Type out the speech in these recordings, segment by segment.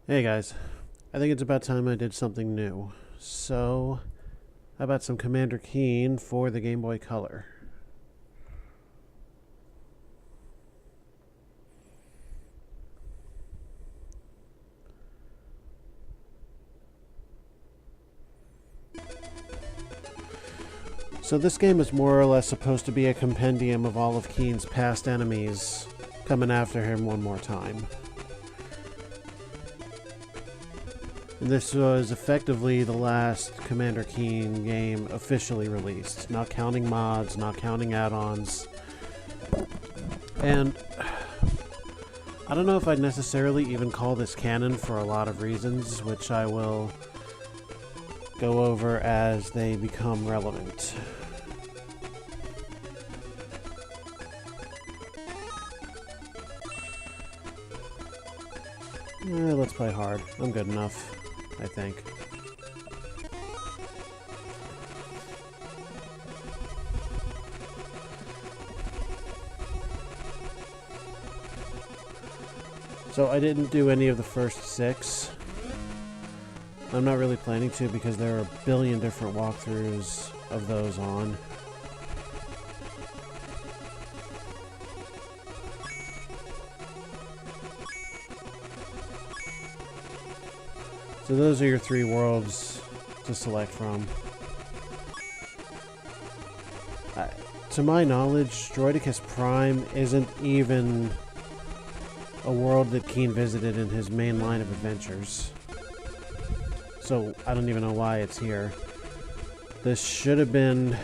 Hey guys, I think it's about time I did something new. So, how about some Commander Keen for the Game Boy Color? So this game is more or less supposed to be a compendium of all of Keen's past enemies coming after him one more time. And this was effectively the last Commander Keen game officially released, not counting mods, not counting add-ons. And I don't know if I'd necessarily even call this canon for a lot of reasons, which I will go over as they become relevant. Let's play hard. I'm good enough, I think. So I didn't do any of the first 6. I'm not really planning to because there are a billion different walkthroughs of those on. So those are your 3 worlds to select from. To my knowledge, Droidicus Prime isn't even a world that Keen visited in his main line of adventures. So I don't even know why it's here. This should have been...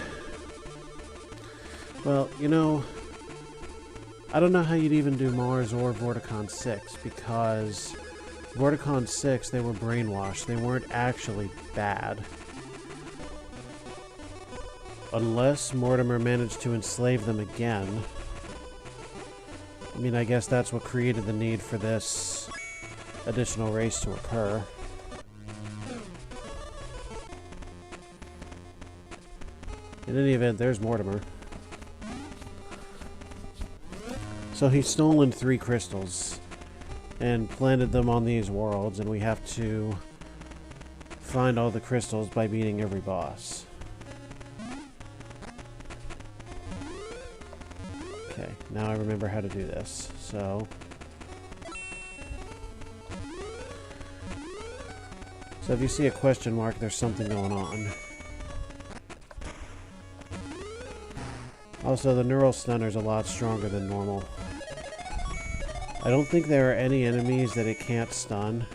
Well, you know, I don't know how you'd even do Mars or Vorticon 6, because Vorticon 6, they were brainwashed. They weren't actually bad. Unless Mortimer managed to enslave them again. I mean, I guess that's what created the need for this additional race to occur. In any event, there's Mortimer. So he's stolen 3 crystals and planted them on these worlds, and we have to find all the crystals by beating every boss. Okay, now I remember how to do this. So if you see a question mark, there's something going on. Also, the Neural Stunner's a lot stronger than normal. I don't think there are any enemies that it can't stun.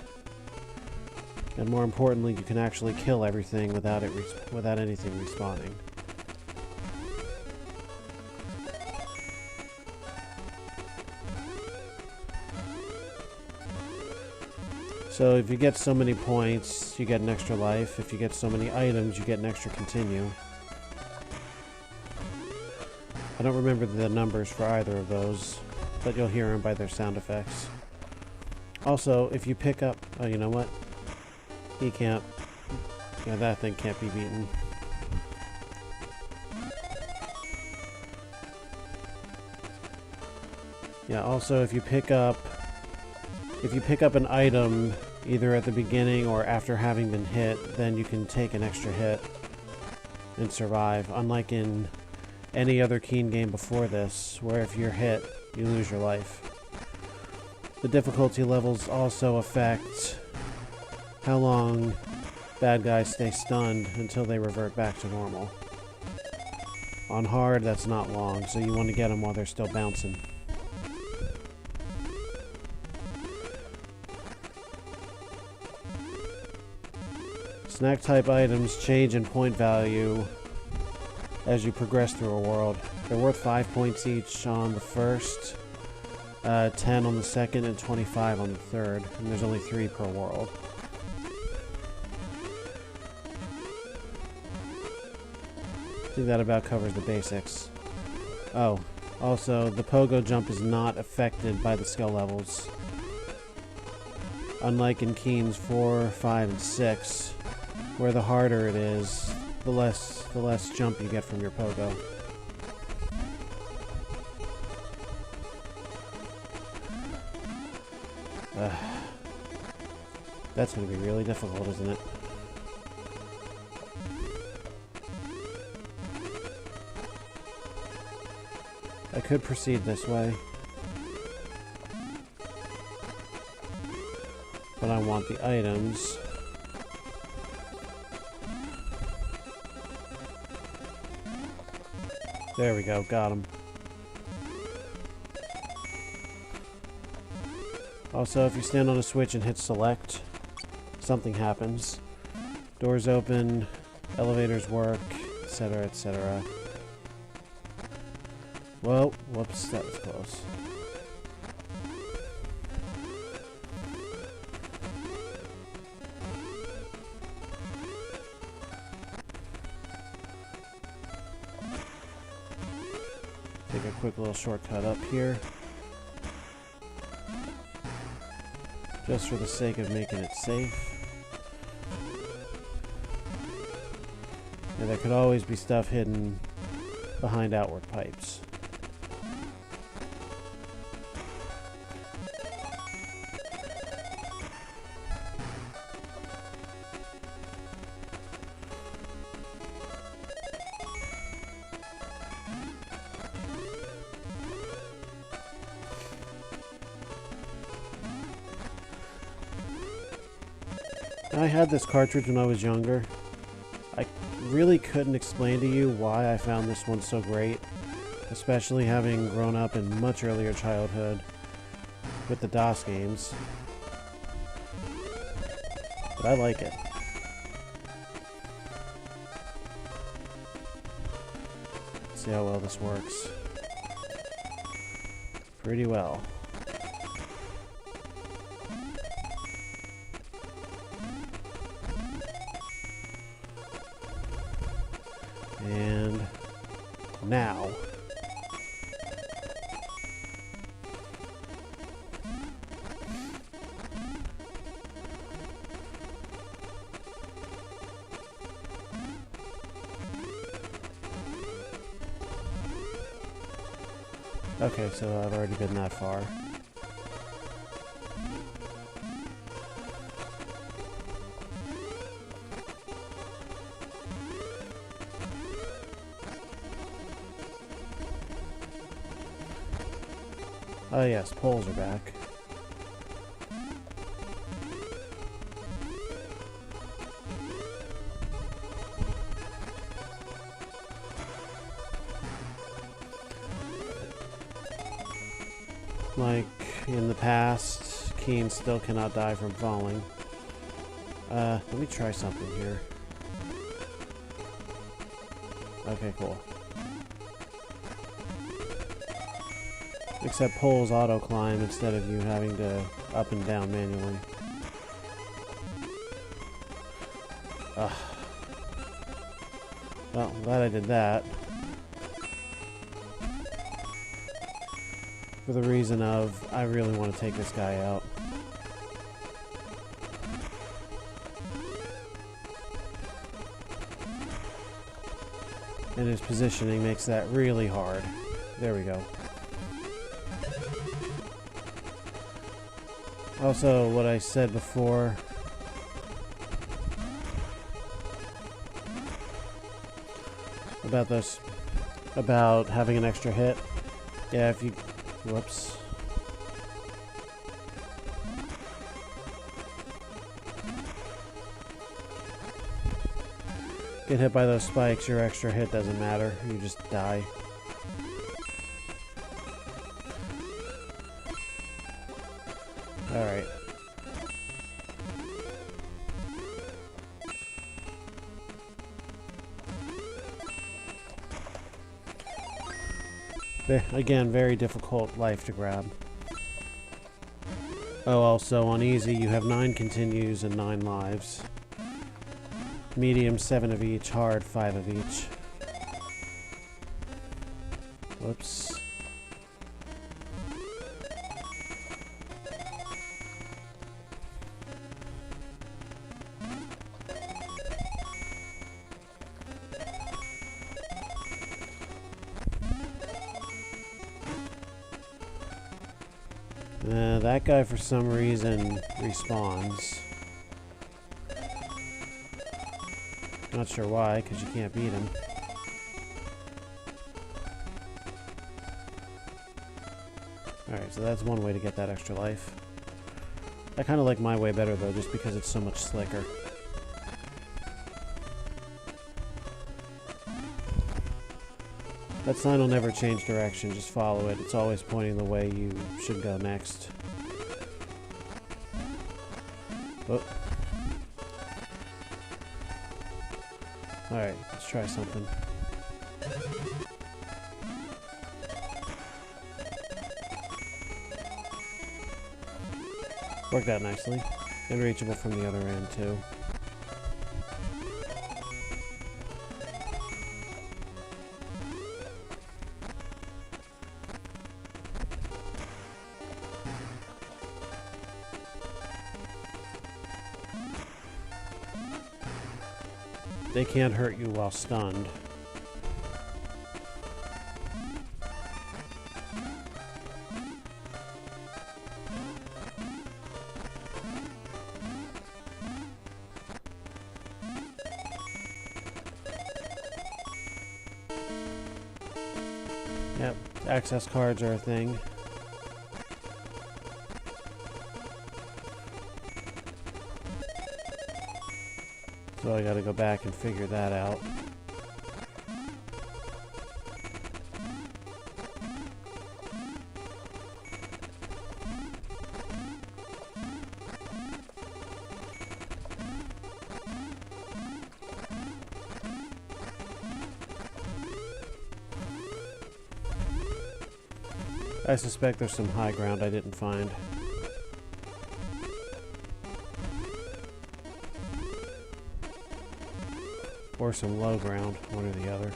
And more importantly, you can actually kill everything without anything respawning. So if you get so many points, you get an extra life. If you get so many items, you get an extra continue. I don't remember the numbers for either of those, but you'll hear them by their sound effects. Also, if you pick up... Oh, you know what? He can't... Yeah, that thing can't be beaten. Yeah, also, if you pick up an item either at the beginning or after having been hit, then you can take an extra hit and survive, unlike in any other Keen game before this, where if you're hit, you lose your life. The difficulty levels also affect how long bad guys stay stunned until they revert back to normal. On hard, that's not long, so you want to get them while they're still bouncing. Snack type items change in point value as you progress through a world. They're worth 5 points each on the first, 10 on the second, and 25 on the third. And there's only 3 per world. I think that about covers the basics. Oh, also, the pogo jump is not affected by the skill levels. Unlike in Keen's 4, 5, and 6, where the harder it is, the less jump you get from your pogo. That's going to be really difficult, isn't it? I could proceed this way. But I want the items. There we go, got him. Also, if you stand on a switch and hit select, something happens. Doors open, elevators work, etc., etc. Whoa, whoops, that was close. Take a quick little shortcut up here. Just for the sake of making it safe. And there could always be stuff hidden behind outward pipes. I had this cartridge when I was younger. I really couldn't explain to you why I found this one so great, especially having grown up in much earlier childhood with the DOS games. But I like it. Let's see how well this works. Pretty well. And now. Okay, so I've already been that far. Oh yes, poles are back. Like in the past, Keen still cannot die from falling. Let me try something here. Okay, cool. Except poles auto-climb instead of you having to up and down manually. Ugh. Well, I'm glad I did that. For the reason of, I really want to take this guy out. And his positioning makes that really hard. There we go. Also, what I said before, about having an extra hit. Yeah, if you, whoops. Get hit by those spikes, your extra hit doesn't matter, you just die. Alright. Again, very difficult life to grab. Oh, also on easy you have 9 continues and 9 lives. Medium 7 of each, hard 5 of each. Whoops. That guy for some reason respawns. Not sure why, because you can't beat him. Alright, so that's one way to get that extra life. I kind of like my way better, though, just because it's so much slicker. That sign will never change direction, just follow it. It's always pointing the way you should go next. Oh. Alright, let's try something. Worked out nicely. And reachable from the other end, too. They can't hurt you while stunned. Yep, access cards are a thing. So I gotta go back and figure that out. I suspect there's some high ground I didn't find. Or some low ground, one or the other.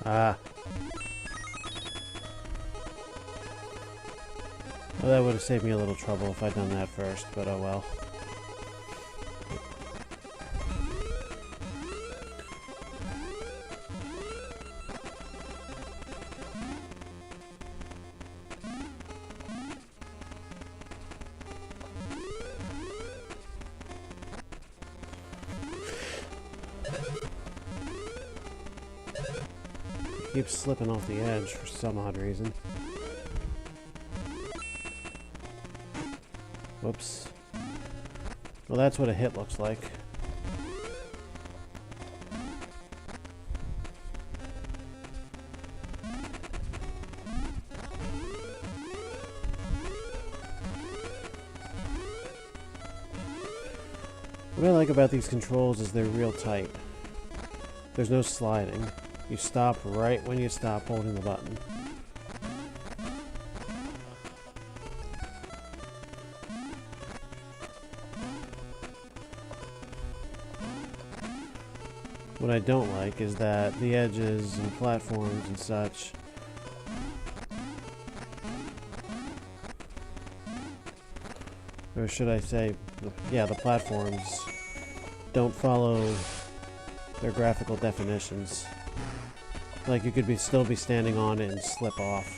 Ah. Well, that would have saved me a little trouble if I'd done that first, but oh well. Keeps slipping off the edge for some odd reason. Whoops. Well, that's what a hit looks like. What I like about these controls is they're real tight. There's no sliding. You stop right when you stop holding the button. What I don't like is that the edges and platforms and such or should I say, yeah, the platforms don't follow their graphical definitions. Like you could still be standing on it and slip off.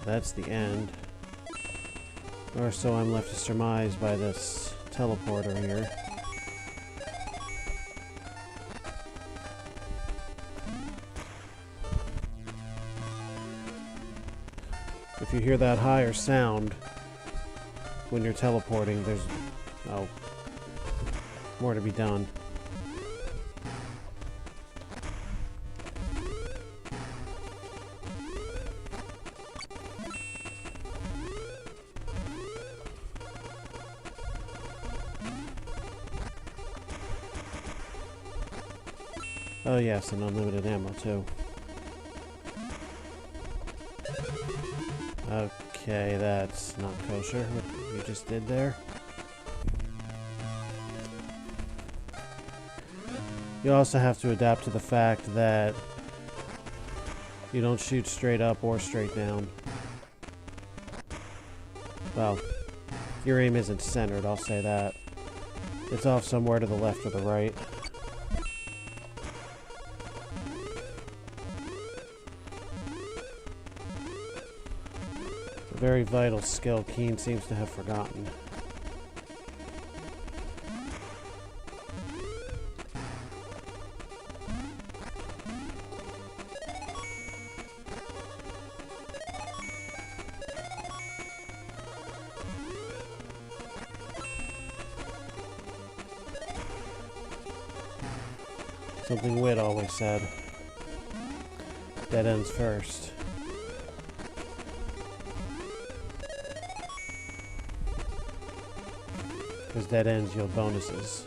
That's the end. Or so I'm left to surmise by this teleporter here. If you hear that higher sound when you're teleporting, there's more to be done. Oh yes, and unlimited ammo too. Okay, that's not kosher, what you just did there. You also have to adapt to the fact that you don't shoot straight up or straight down. Well, your aim isn't centered, I'll say that. It's off somewhere to the left or the right. A very vital skill Keen seems to have forgotten. Something Wit always said. Dead ends first. Because dead ends yield bonuses.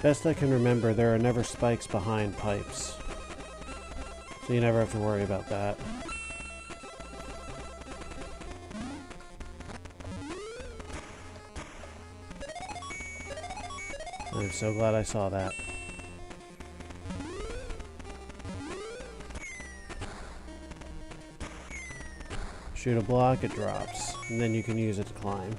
Best I can remember, there are never spikes behind pipes. So you never have to worry about that. I'm so glad I saw that. Shoot a block, it drops, and then you can use it to climb.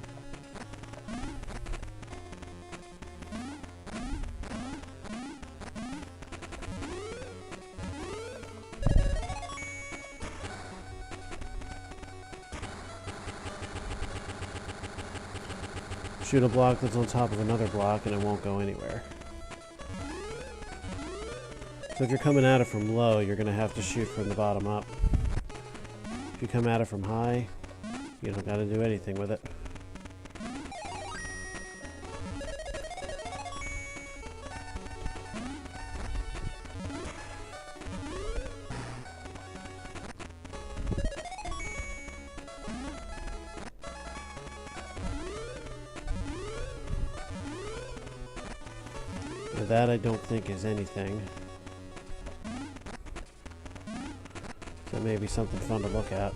Shoot a block that's on top of another block and it won't go anywhere. So if you're coming at it from low, you're going to have to shoot from the bottom up. If you come at it from high, you don't got to do anything with it. That I don't think is anything. That may be something fun to look at.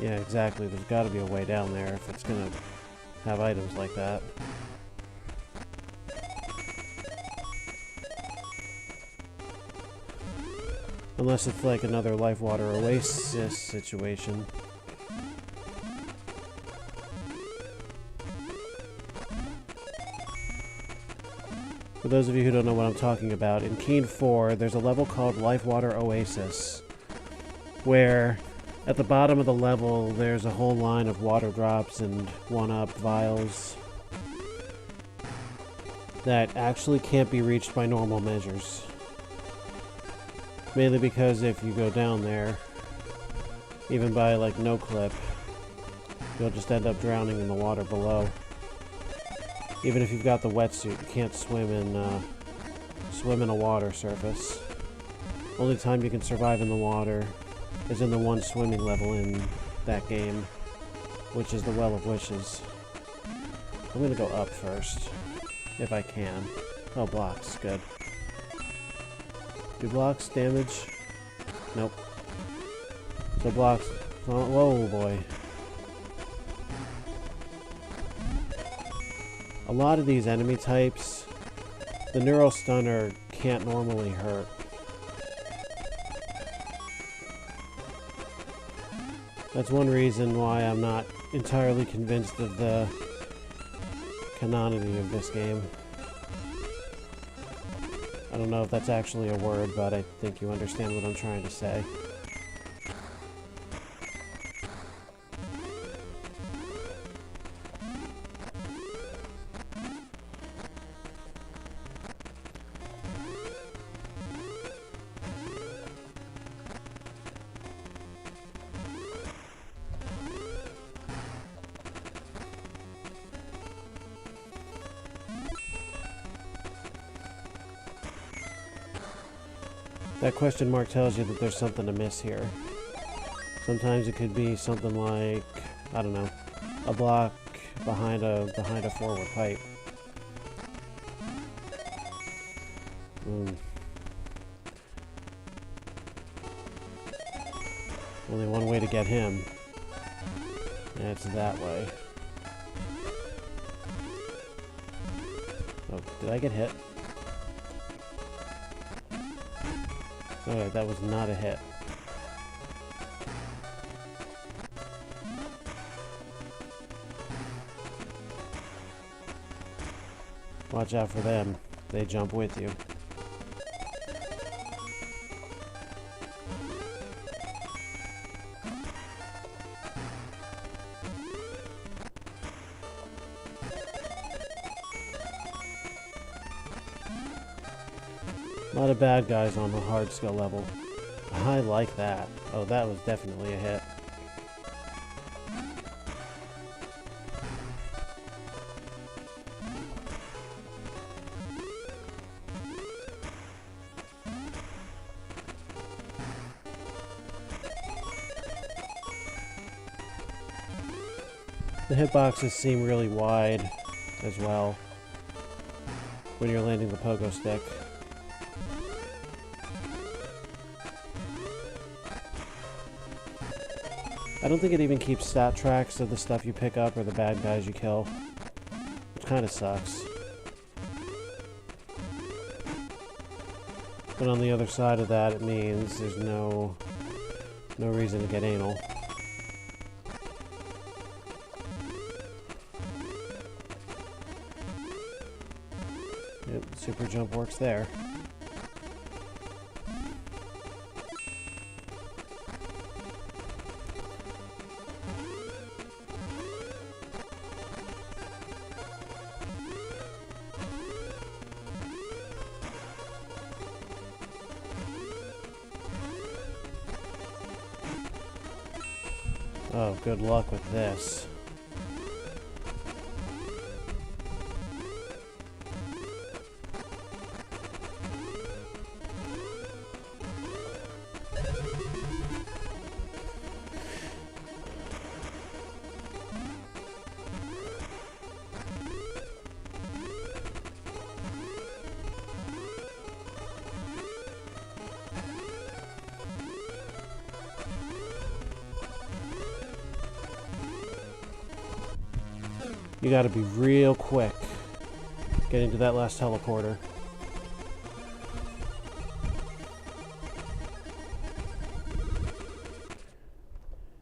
Yeah, exactly. There's got to be a way down there if it's going to have items like that. Unless it's like another Life Water Oasis situation. For those of you who don't know what I'm talking about, in Keen 4, there's a level called Life Water Oasis, where at the bottom of the level there's a whole line of water drops and 1-up vials that actually can't be reached by normal measures. Mainly because if you go down there, even by like no clip, you'll just end up drowning in the water below. Even if you've got the wetsuit, you can't swim in a water surface. Only time you can survive in the water is in the one swimming level in that game, which is the Well of Wishes. I'm gonna go up first, if I can. Oh, blocks, good. Do blocks damage? Nope. So blocks... Oh, whoa, boy. A lot of these enemy types, the Neural Stunner can't normally hurt. That's one reason why I'm not entirely convinced of the canonity of this game. I don't know if that's actually a word, but I think you understand what I'm trying to say. That question mark tells you that there's something amiss here. Sometimes it could be something like, I don't know, a block behind a forward pipe. Only one way to get him. And it's that way. Oh, did I get hit? Okay, that was not a hit. Watch out for them. They jump with you. A lot of bad guys on the hard skill level. I like that. Oh, that was definitely a hit. The hitboxes seem really wide as well when you're landing the pogo stick. I don't think it even keeps stat tracks of the stuff you pick up or the bad guys you kill, which kind of sucks. But on the other side of that, it means there's no reason to get anal. Yep, super jump works there. Oh, good luck with this. You gotta be real quick getting to that last teleporter.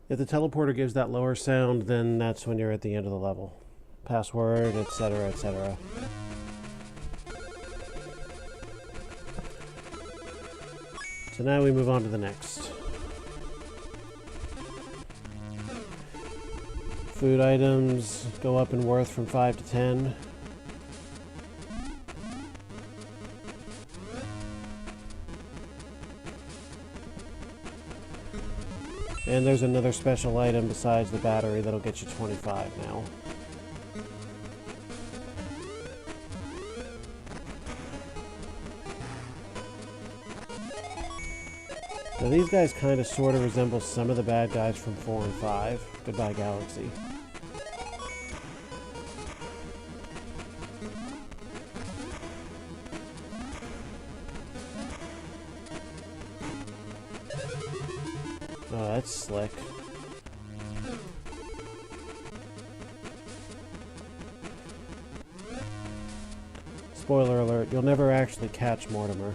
If the teleporter gives that lower sound, then that's when you're at the end of the level. Password, etc., etc. So now we move on to the next. Food items go up in worth from 5 to 10. And there's another special item besides the battery that'll get you 25 now. Now these guys kind of sort of resemble some of the bad guys from 4 and 5. Goodbye, Galaxy. That's slick. Spoiler alert, you'll never actually catch Mortimer.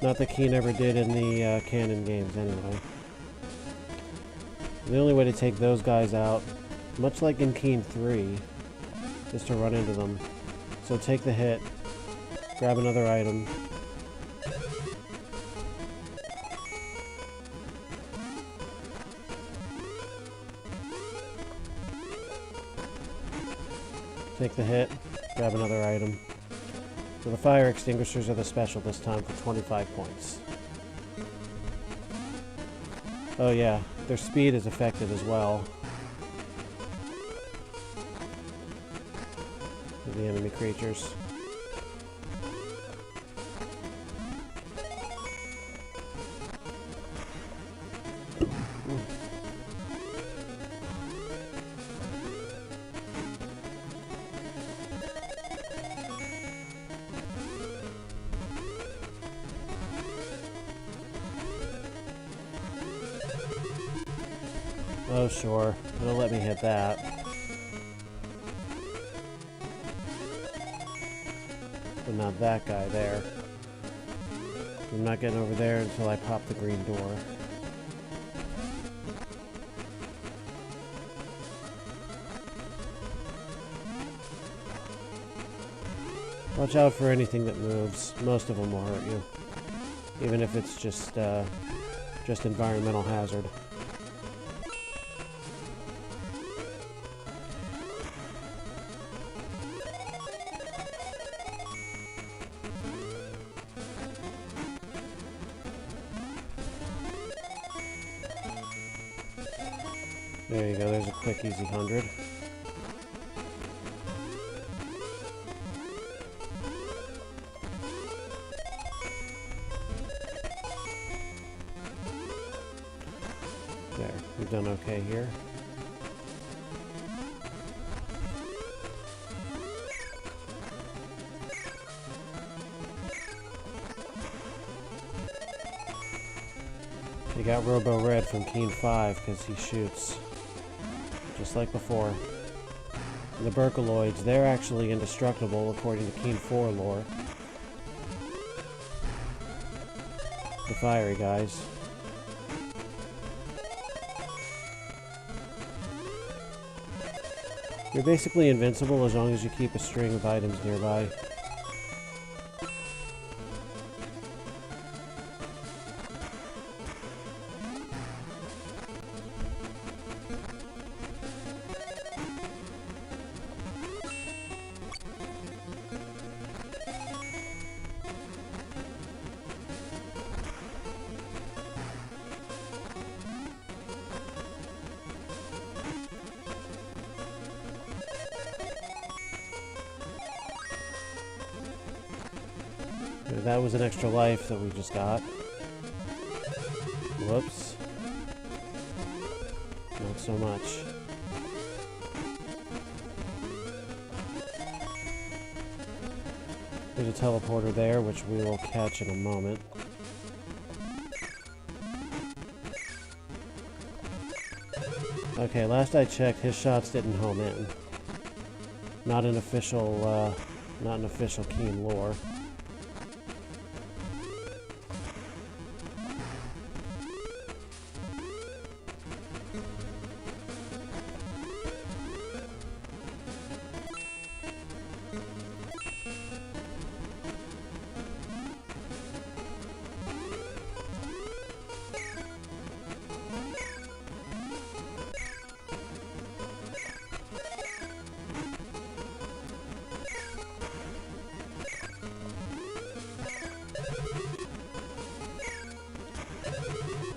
Not that Keen ever did in the canon games, anyway. The only way to take those guys out, much like in Keen 3, is to run into them. So take the hit, grab another item. Take the hit, grab another item. So the fire extinguishers are the special this time for 25 points. Oh yeah, their speed is affected as well. With the enemy creatures. Oh sure, it'll let me hit that. But not that guy there. I'm not getting over there until I pop the green door. Watch out for anything that moves. Most of them will hurt you. Even if it's just environmental hazard. There you go, there's a quick, easy 100. There, we've done okay here. You got Robo Red from Keen 5 because he shoots. Just like before. And the Berkaloids, they're actually indestructible according to Keen 4 lore. The fiery guys. You're basically invincible as long as you keep a string of items nearby. That was an extra life that we just got. Whoops. Not so much. There's a teleporter there, which we will catch in a moment. Okay, last I checked, his shots didn't home in. Not an official Keen lore.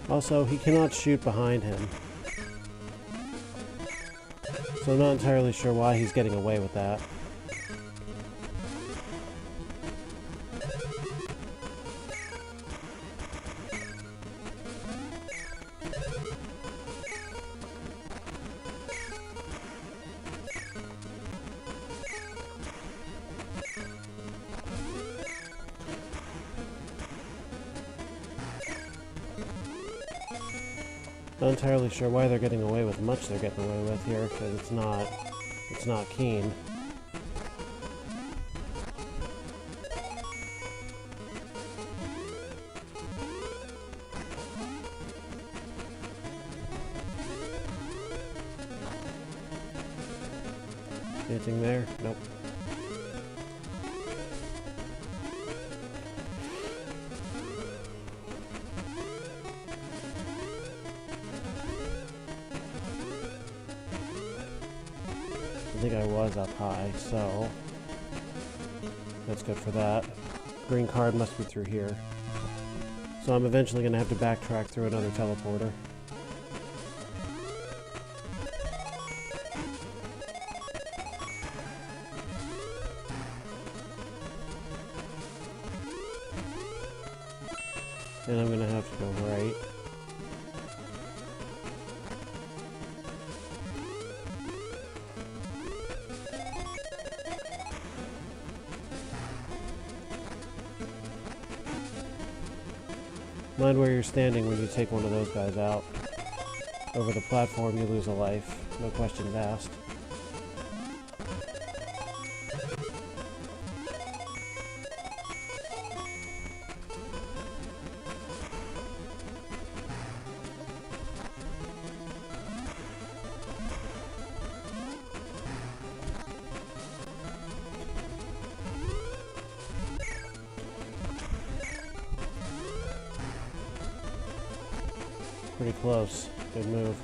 Also, he cannot shoot behind him. So I'm not entirely sure why he's getting away with that. Not entirely sure why they're getting away with much they're getting away with here, because it's not keen. Anything there? Nope. I think I was up high, so that's good for that. Green card must be through here. So I'm eventually going to have to backtrack through another teleporter. And I'm going to have to go right. Mind where you're standing when you take one of those guys out. Over the platform, you lose a life. No questions asked. Pretty close. Good move.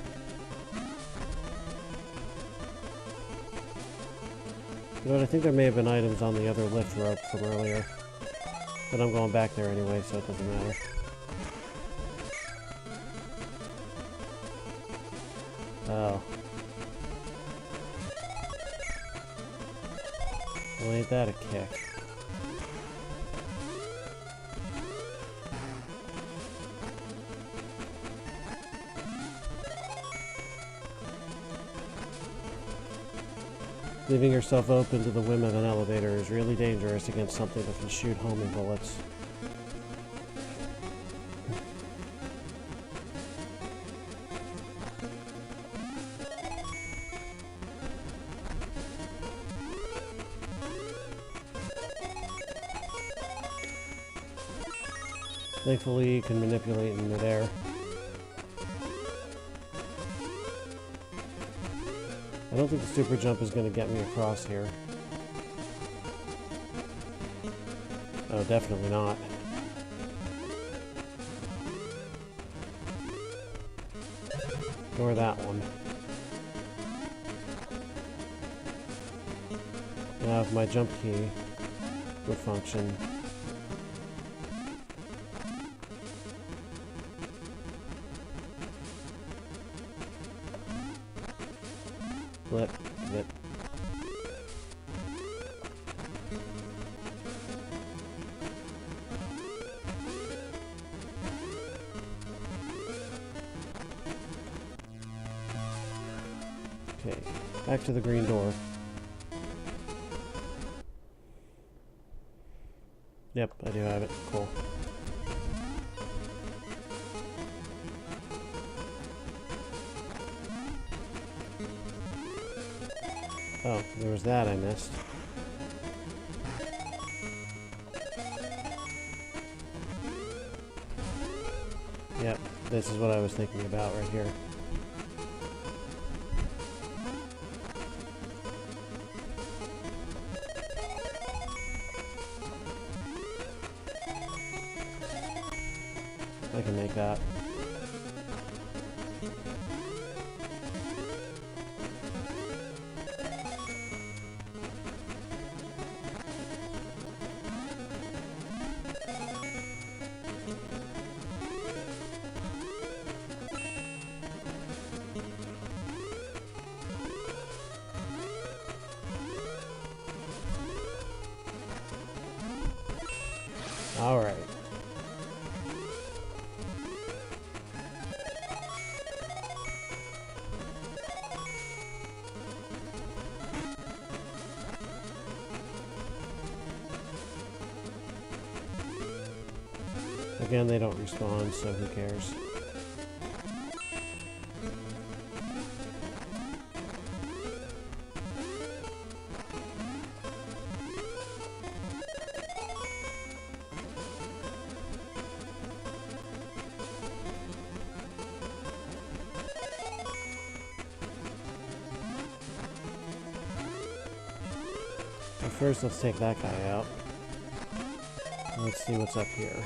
You know what, I think there may have been items on the other lift rope from earlier. But I'm going back there anyway, so it doesn't matter. Oh. Well, ain't that a kick. Leaving yourself open to the whim of an elevator is really dangerous against something that can shoot homing bullets. Thankfully, you can manipulate in midair. I don't think the super jump is going to get me across here. Oh, definitely not. Nor that one. Now if my jump key would function. Flip, flip. Okay, back to the green door. Yep, I do have it. Cool. Oh, there was that I missed. Yep, this is what I was thinking about right here. I can make that. All right. Again, they don't respond, so who cares? first, let's take that guy out. Let's see what's up here.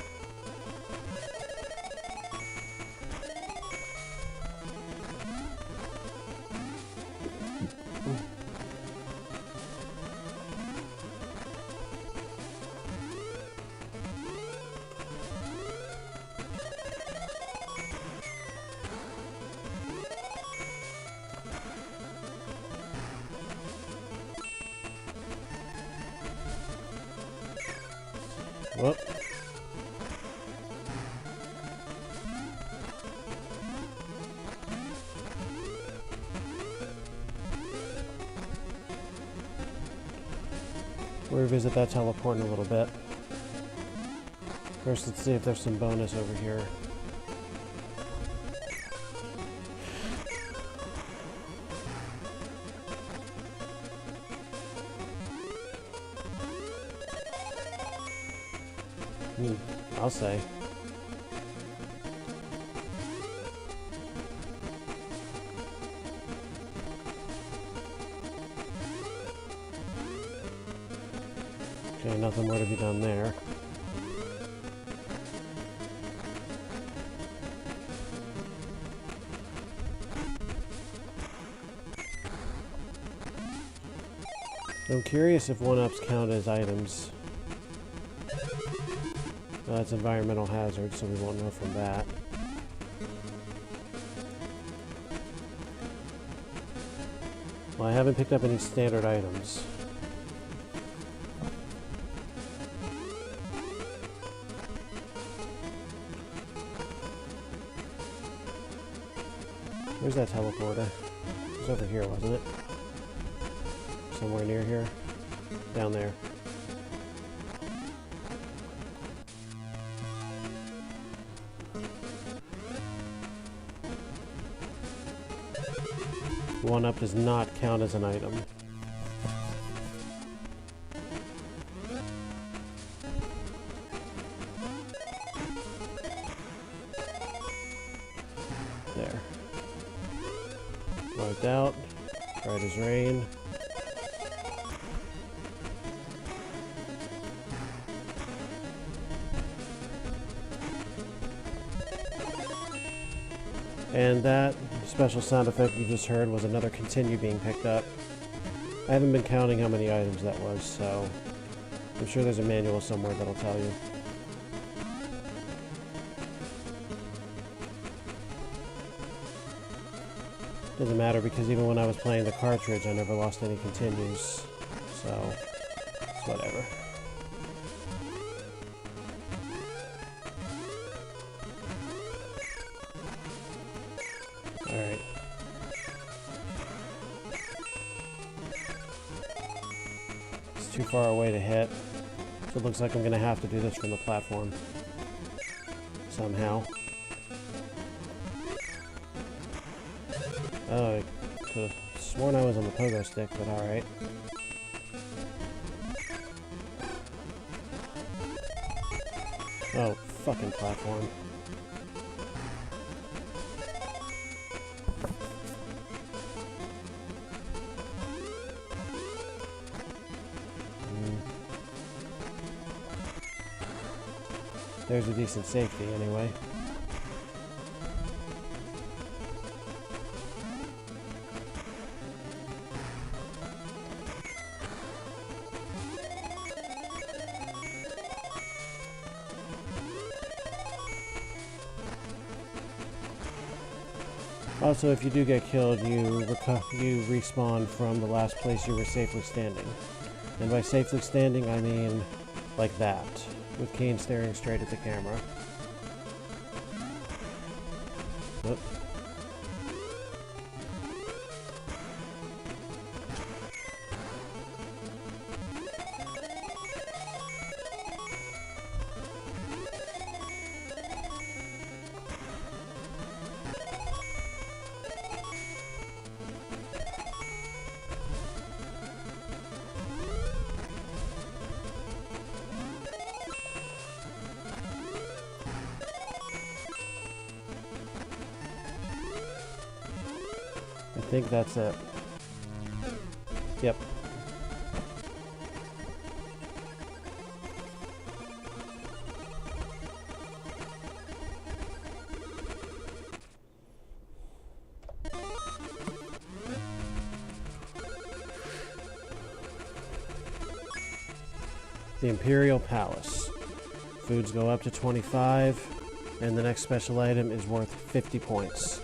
Whoop. We'll revisit that teleport in a little bit. First, let's see if there's some bonus over here. I'll say. Okay, nothing more to be done there. I'm curious if 1-ups count as items. That's environmental hazard, so we won't know from that. Well, I haven't picked up any standard items. Where's that teleporter? It was over here, wasn't it? Somewhere near here? Down there. One up does not count as an item. There. Wiped out. Bright as rain. And that special sound effect you just heard was another continue being picked up. I haven't been counting how many items that was, so I'm sure there's a manual somewhere that'll tell you. Doesn't matter because even when I was playing the cartridge, I never lost any continues, so it's whatever. Alright. It's too far away to hit, so it looks like I'm going to have to do this from the platform. Somehow. Oh, I could have sworn I was on the pogo stick, but alright. Oh, fucking platform. There's a decent safety, anyway. Also, if you do get killed, you respawn from the last place you were safely standing. And by safely standing, I mean like that, with Kane staring straight at the camera. Whoop. I think that's it. Yep. the Imperial Palace. Foods go up to 25, and the next special item is worth 50 points.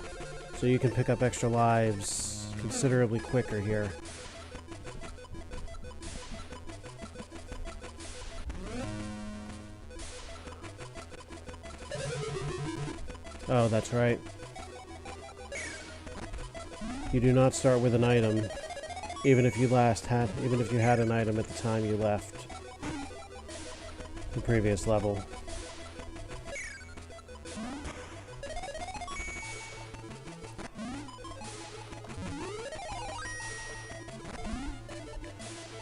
So you can pick up extra lives considerably quicker here. Oh, that's right. You do not start with an item, even if you had an item at the time you left the previous level.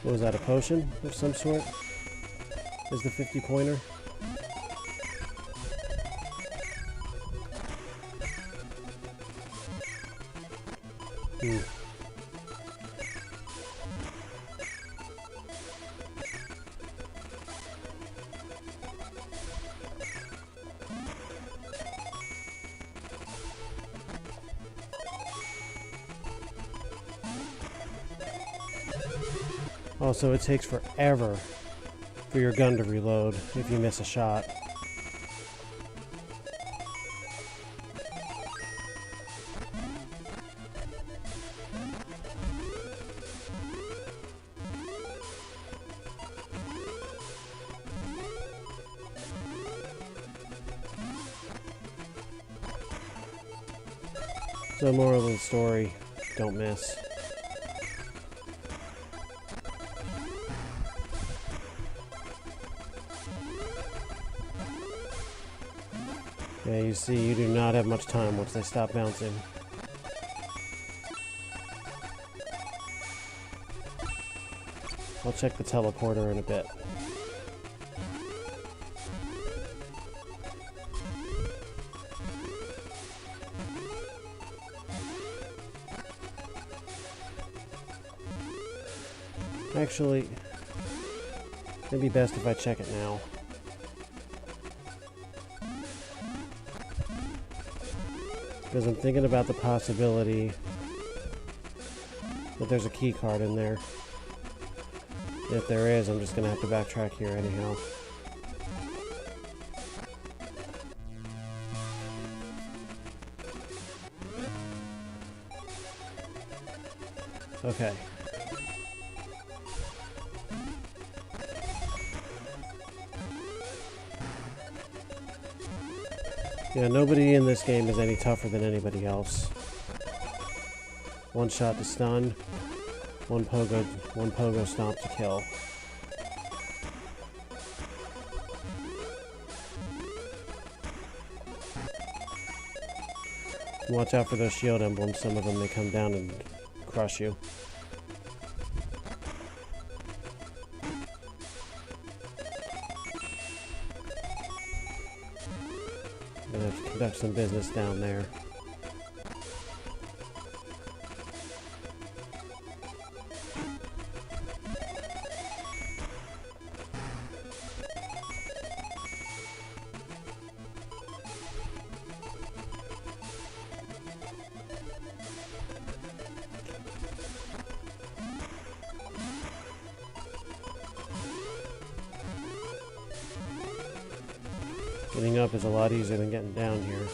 What was that, a potion of some sort? Is the 50-pointer? Also, it takes forever for your gun to reload if you miss a shot. So, moral of the story, don't miss. Yeah, you see, you do not have much time once they stop bouncing. I'll check the teleporter in a bit. Actually, it'd be best if I check it now. Because I'm thinking about the possibility that there's a key card in there. If there is, I'm just going to have to backtrack here anyhow. Okay. Yeah, nobody in this game is any tougher than anybody else. One shot to stun, one pogo stomp to kill. Watch out for those shield emblems, some of them they come down and crush you. I'm gonna have to conduct some business down there. Getting up is a lot easier than getting down here.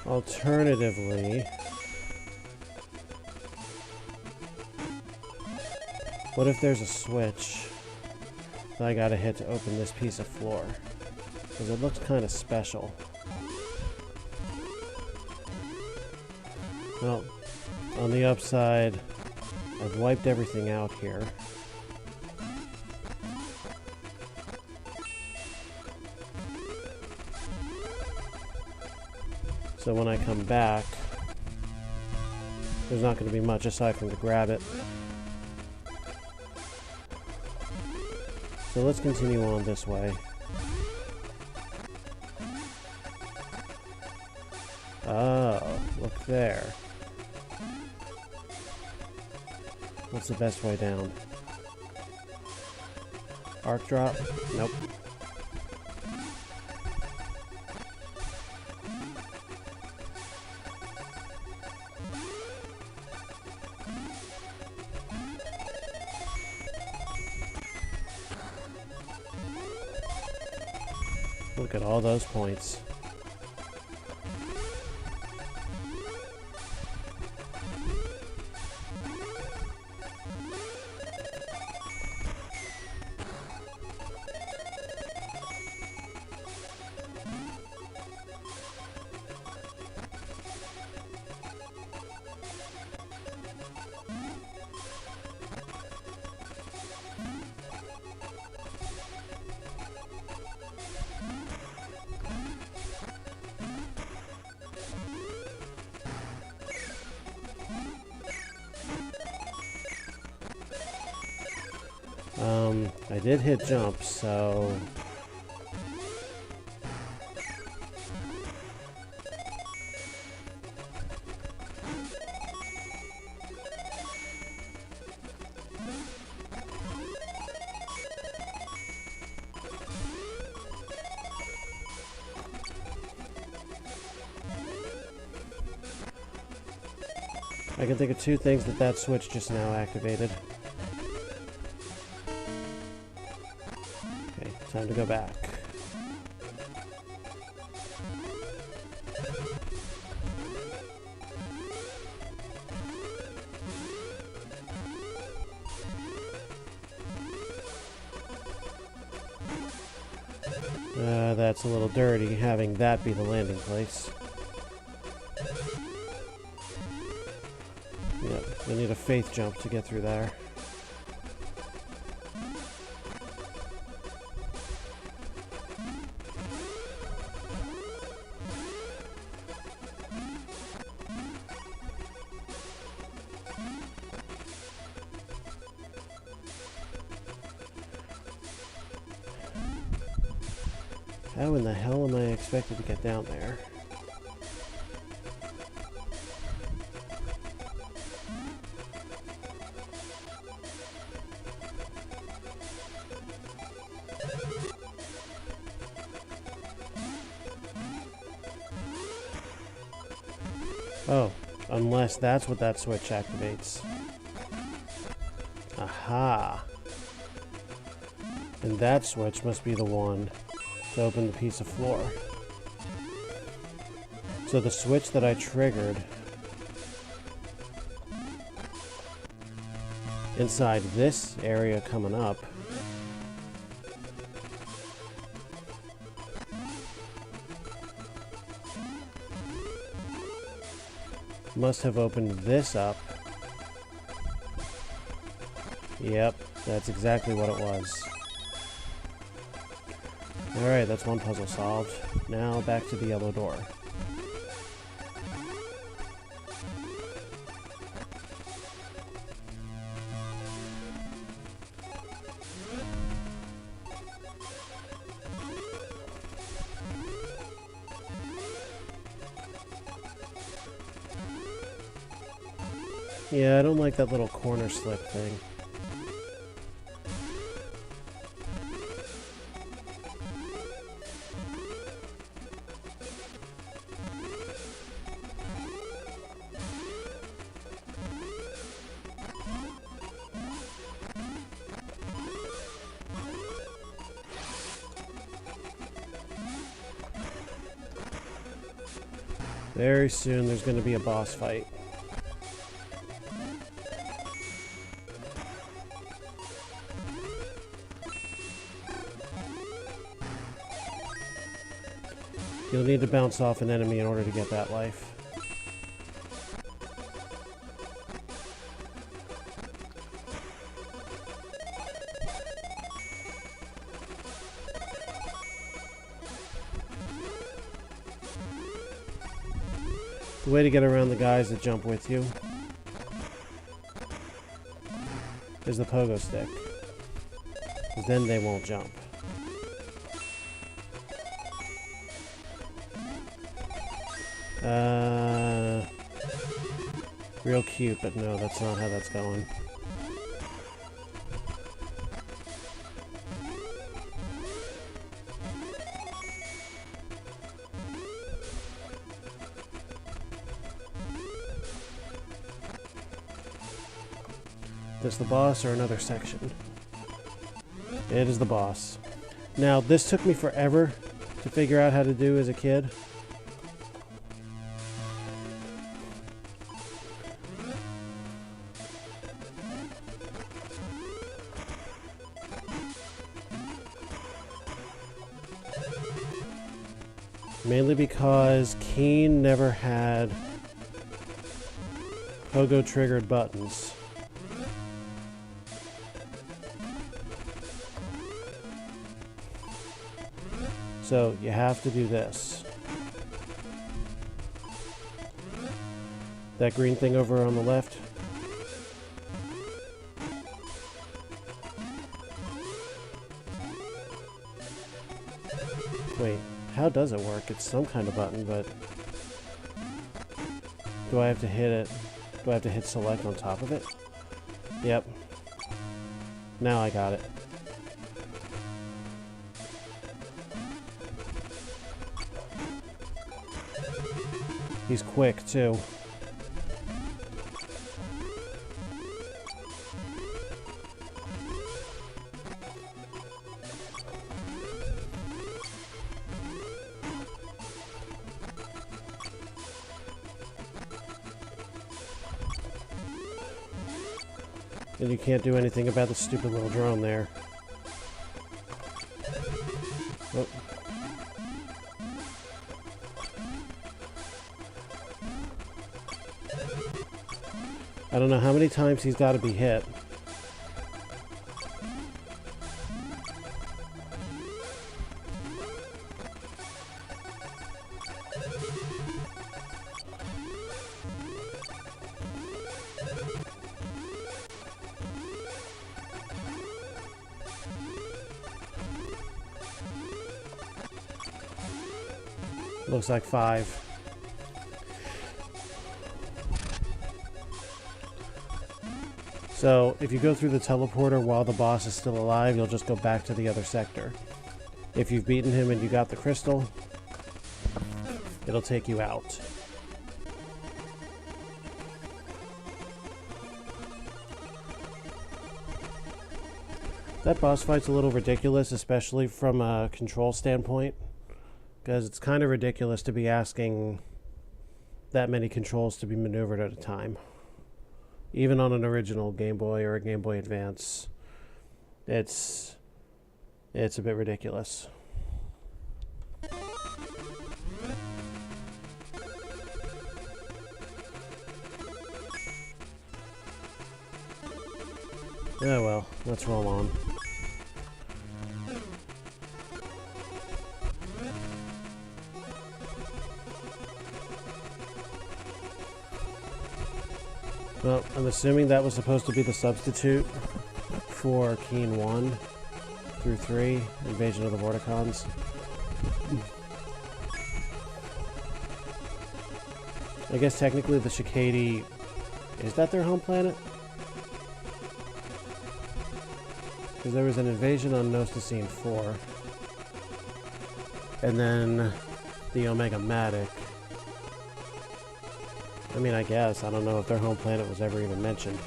Alternatively, what if there's a switch that I gotta hit to open this piece of floor? Because it looks kind of special. Well, on the upside, I've wiped everything out here. So when I come back, there's not going to be much aside from to grab it. So let's continue on this way. Oh, look there. What's the best way down? Arc drop? Nope. Look at all those points. I did hit jump, so... I can think of two things that switch just now activated. Okay, time to go back. That's a little dirty, having that be the landing place. Yep, I need a faith jump to get through there. How in the hell am I expected to get down there? Oh, unless that's what that switch activates. Aha! And that switch must be the one to open the piece of floor. So the switch that I triggered inside this area coming up must have opened this up. Yep, that's exactly what it was. Alright, that's one puzzle solved. Now back to the yellow door. Yeah, I don't like that little corner slip thing. Very soon there's going to be a boss fight. You'll need to bounce off an enemy in order to get that life. The way to get around the guys that jump with you is the pogo stick, because then they won't jump. Real cute, but no, that's not how that's going. this the boss or another section? It is the boss. Now, this took me forever to figure out how to do as a kid. Mainly because Keen never had pogo triggered buttons. So you have to do this. That green thing over on the left. Wait, how does it work? It's some kind of button, but do I have to hit it? Do I have to hit select on top of it? Yep. Now I got it. He's quick, too. And you can't do anything about the stupid little drone there. Oh. I don't know how many times he's got to be hit. Looks like 5. So, if you go through the teleporter while the boss is still alive, you'll just go back to the other sector. If you've beaten him and you got the crystal, it'll take you out. That boss fight's a little ridiculous, especially from a control standpoint. Because it's kind of ridiculous to be asking that many controls to be maneuvered at a time. Even on an original Game Boy or a Game Boy Advance, it's a bit ridiculous. Oh well, let's roll on. Well, I'm assuming that was supposed to be the substitute for Keen 1 through 3, Invasion of the Vorticons. I guess technically the Cicadi, is that their home planet? Because there was an invasion on Nostacine 4. And then the Omega Matic. I mean, I guess. I don't know if their home planet was ever even mentioned.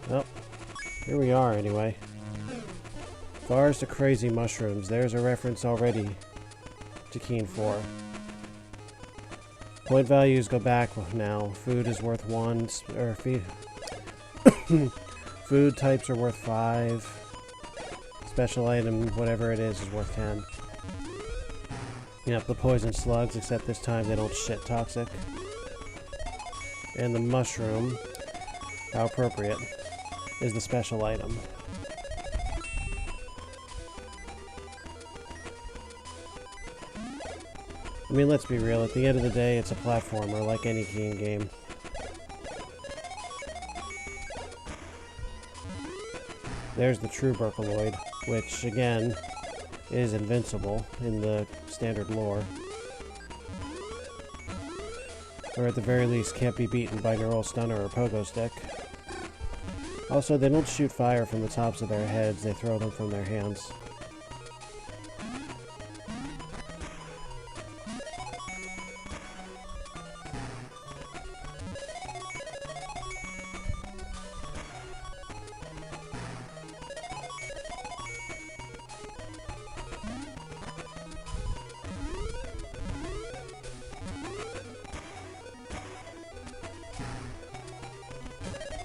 Well, here we are anyway. Bars to crazy mushrooms. There's a reference already to Keen 4. Point values go back now. Food is worth 1, or food types are worth 5. Special item, whatever it is worth 10. Yep, the poison slugs, except this time they don't shit toxic. And the mushroom, how appropriate, is the special item. I mean, let's be real, at the end of the day, it's a platformer like any Keen game. There's the true Berkaloid, which, again, is invincible in the standard lore. Or at the very least can't be beaten by Neural Stunner or Pogo Stick. Also, they don't shoot fire from the tops of their heads, they throw them from their hands.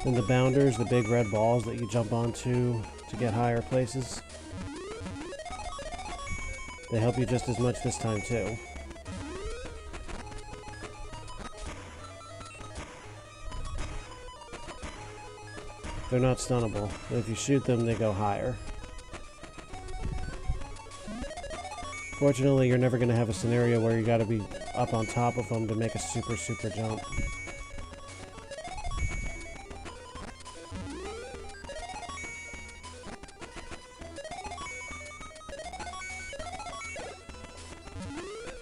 And the bounders, the big red balls that you jump onto to get higher places, they help you just as much this time too. They're not stunnable, but if you shoot them, they go higher. Fortunately, you're never going to have a scenario where you got to be up on top of them to make a super jump.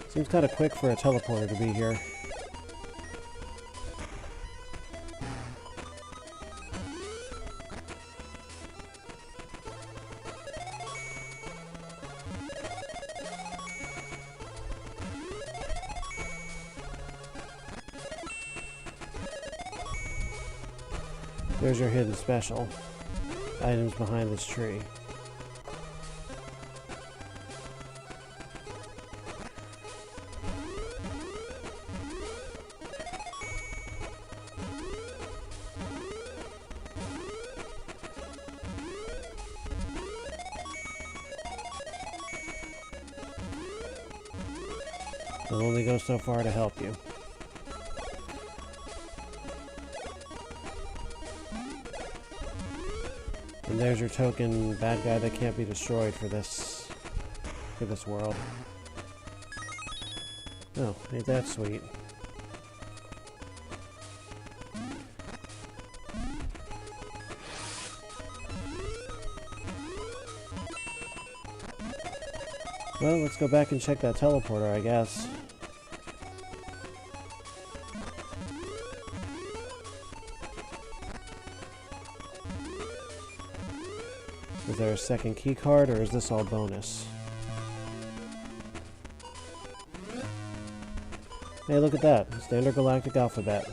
Seems kind of quick for a teleporter to be here. There's your hidden special. Items behind this tree. They'll only go so far to help you. And there's your token bad guy that can't be destroyed for this world. Oh, ain't that sweet. Well, let's go back and check that teleporter, I guess. Is there a second key card, or is this all bonus? Hey, look at that. Standard Galactic Alphabet.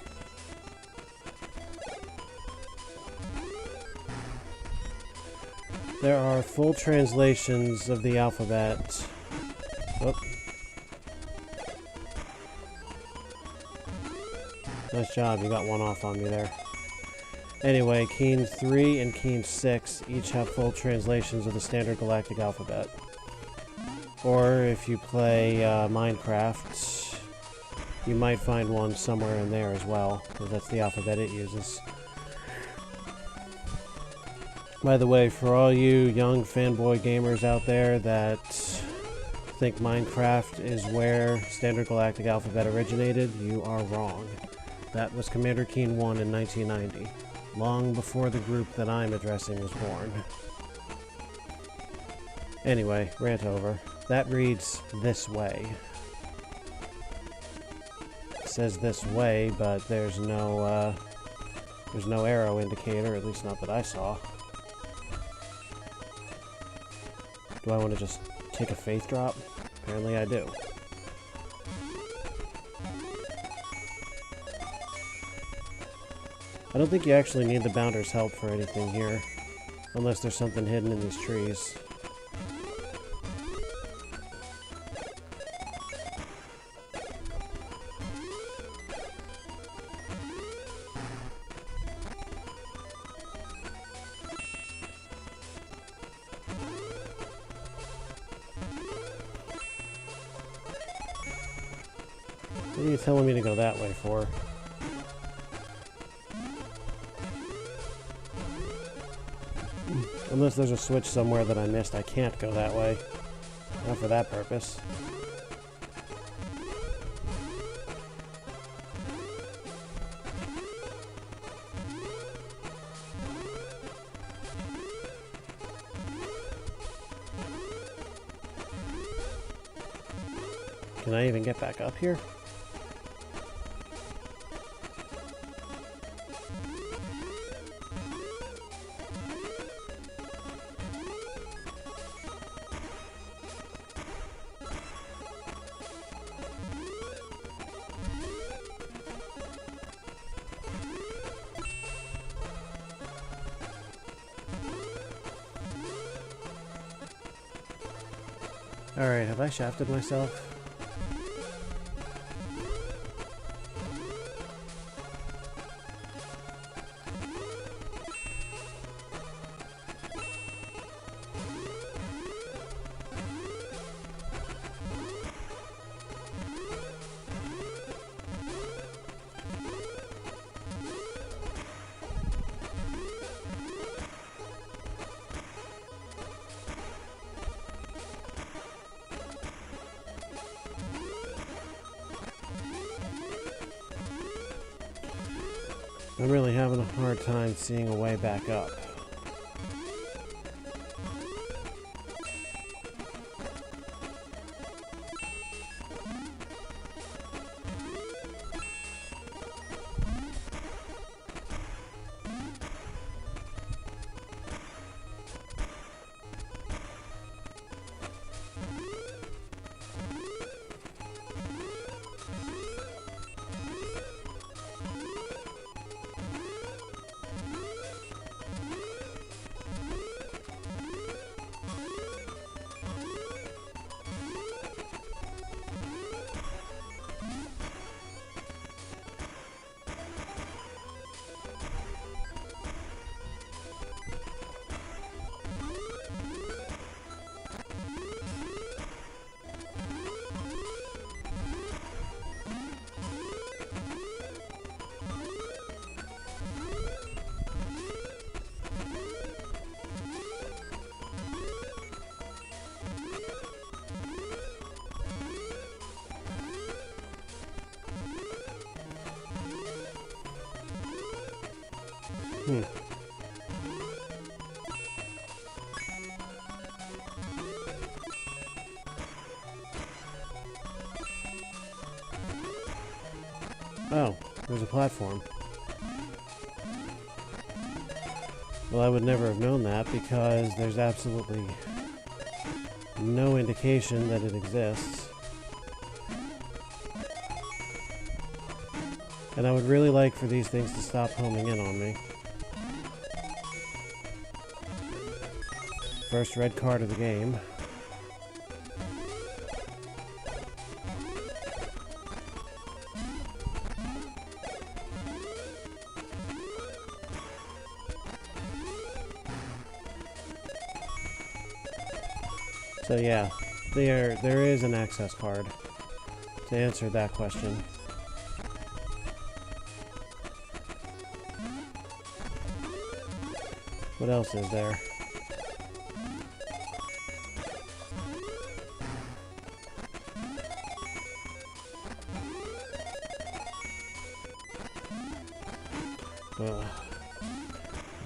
There are full translations of the alphabet. Oh. Nice job, you got one off on me there. Anyway, Keen 3 and Keen 6 each have full translations of the Standard Galactic Alphabet. Or if you play Minecraft, you might find one somewhere in there as well, because that's the alphabet it uses. By the way, for all you young fanboy gamers out there that think Minecraft is where Standard Galactic Alphabet originated, you are wrong. That was Commander Keen 1 in 1990. Long before the group that I'm addressing was born. Anyway, rant over. That reads this way. It says this way, but there's no arrow indicator, at least not that I saw. Do I want to just take a faith drop? Apparently I do. I don't think you actually need the bounder's help for anything here, unless there's something hidden in these trees. What are you telling me to go that way for? Unless there's a switch somewhere that I missed, I can't go that way. Not for that purpose. Can I even get back up here? Alright, have I shafted myself? I'm really having a hard time seeing a way back up. Oh, there's a platform. Well, I would never have known that because there's absolutely no indication that it exists. And I would really like for these things to stop homing in on me. First red card of the game. So yeah, there is an access card to answer that question. What else is there?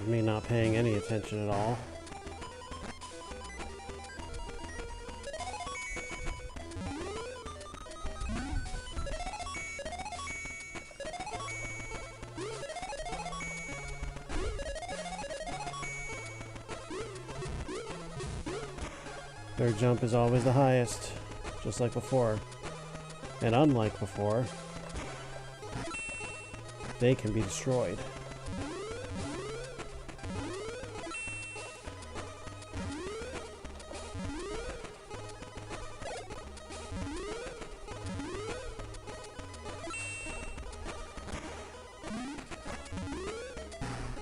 Me not paying any attention at all. Third jump is always the highest, just like before. And unlike before, they can be destroyed.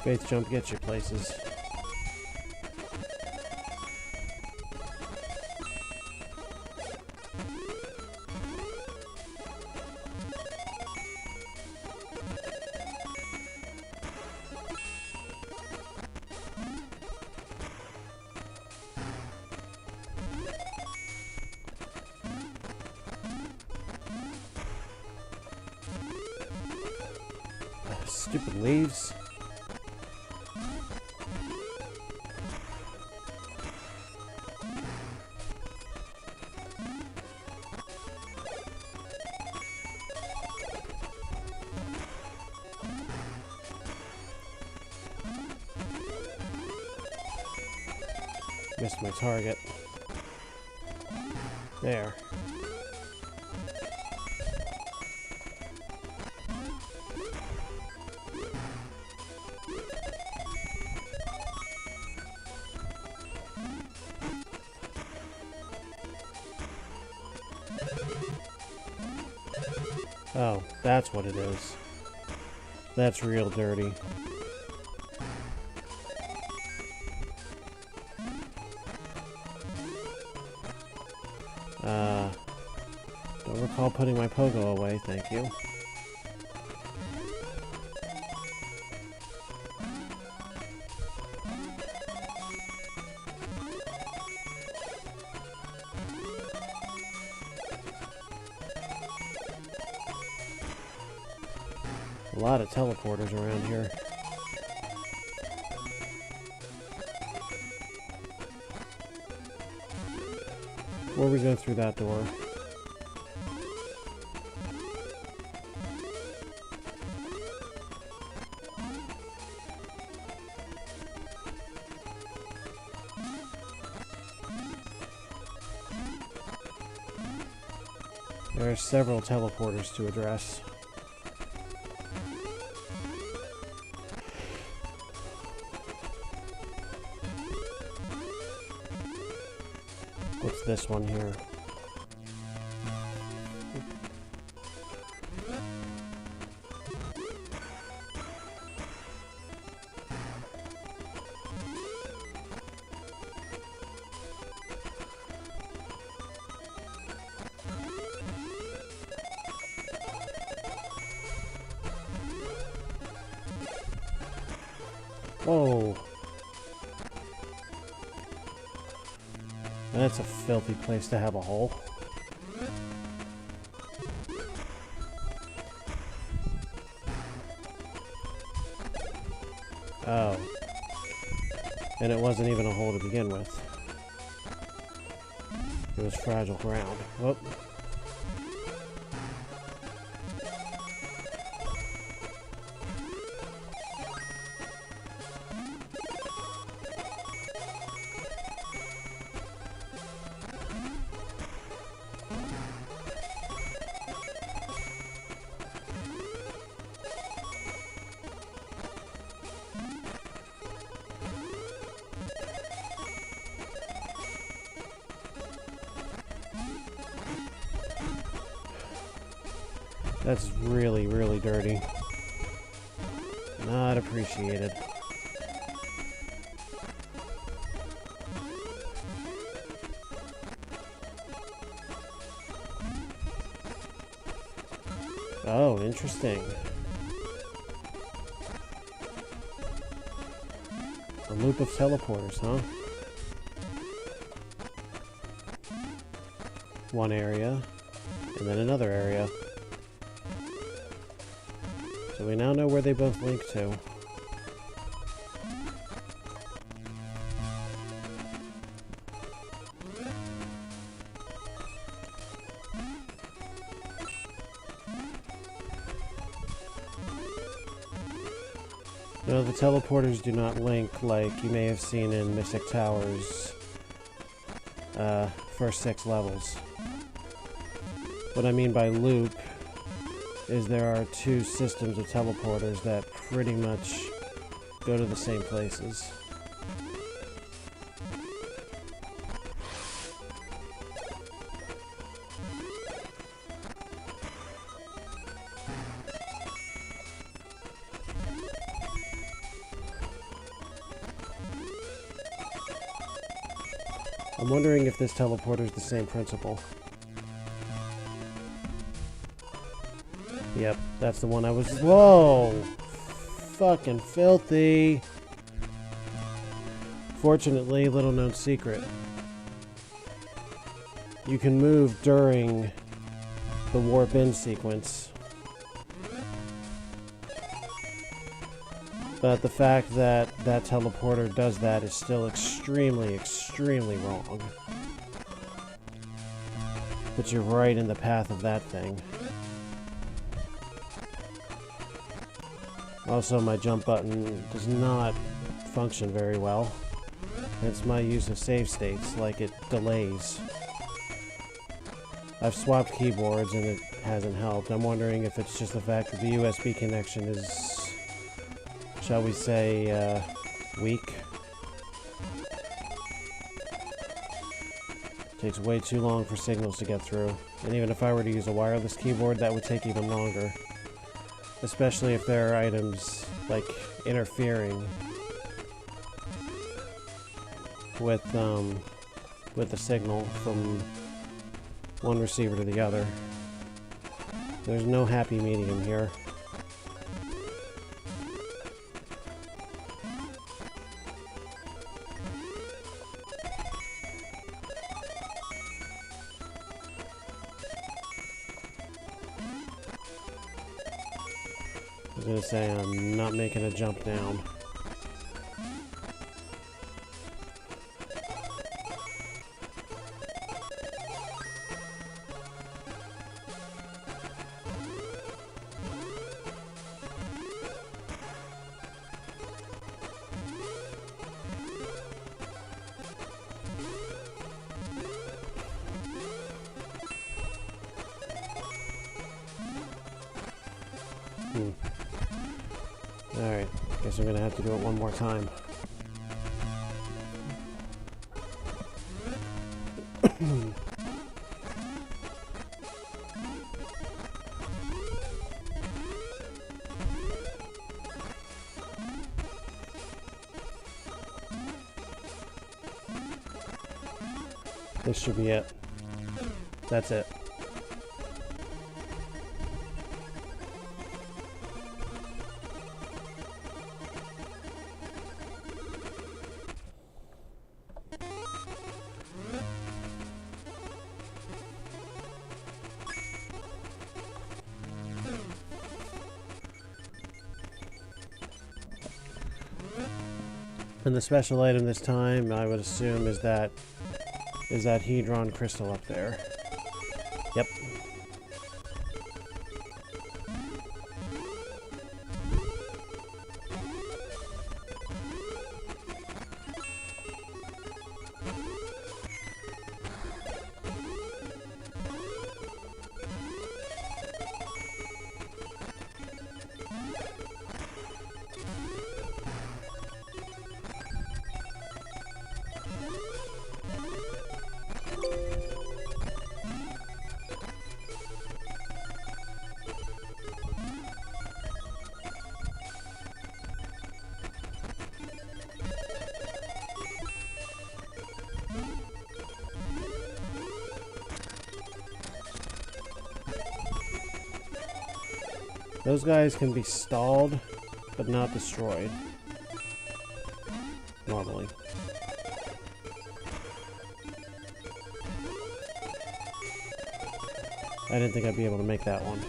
Faith jump gets you places. Stupid leaves. Missed my target. There. Oh, that's what it is. That's real dirty. Don't recall putting my pogo away, thank you. A lot of teleporters around here. Before we go through that door. There are several teleporters to address. What's this one here? Whoa. That's a filthy place to have a hole. Oh. And it wasn't even a hole to begin with. It was fragile ground. Whoop. That's really, really dirty. Not appreciated. Oh, interesting. A loop of teleporters, huh? One area, and then another area. So we now know where they both link to. No, the teleporters do not link like you may have seen in Mystic Tower's first 6 levels. What I mean by loop is there are 2 systems of teleporters that pretty much go to the same places. I'm wondering if this teleporter is the same principle. Yep, that's the one I was... Whoa! Fucking filthy! Fortunately, little known secret. You can move during the warp in sequence. But the fact that that teleporter does that is still extremely, extremely wrong. But you're right in the path of that thing. Also, my jump button does not function very well. Hence my use of save states, like it delays. I've swapped keyboards and it hasn't helped. I'm wondering if it's just the fact that the USB connection is, shall we say, weak. Takes way too long for signals to get through. And even if I were to use a wireless keyboard, that would take even longer. Especially if there are items, like, interfering with the signal from one receiver to the other. There's no happy medium here. was gonna say, I'm not making a jump down. Alright, guess I'm gonna have to do it one more time. This should be it. That's it. And the special item this time, I would assume, is that Hedron crystal up there. Yep. Those guys can be stalled, but not destroyed. Normally. I didn't think I'd be able to make that one.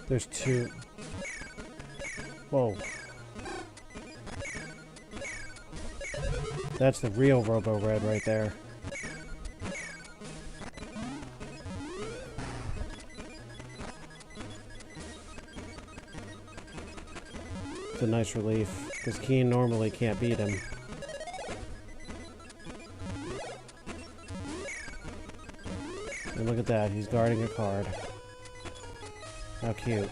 There's two. Whoa. That's the real Robo-Red right there. It's a nice relief, because Keen normally can't beat him. And look at that, he's guarding a card. How cute.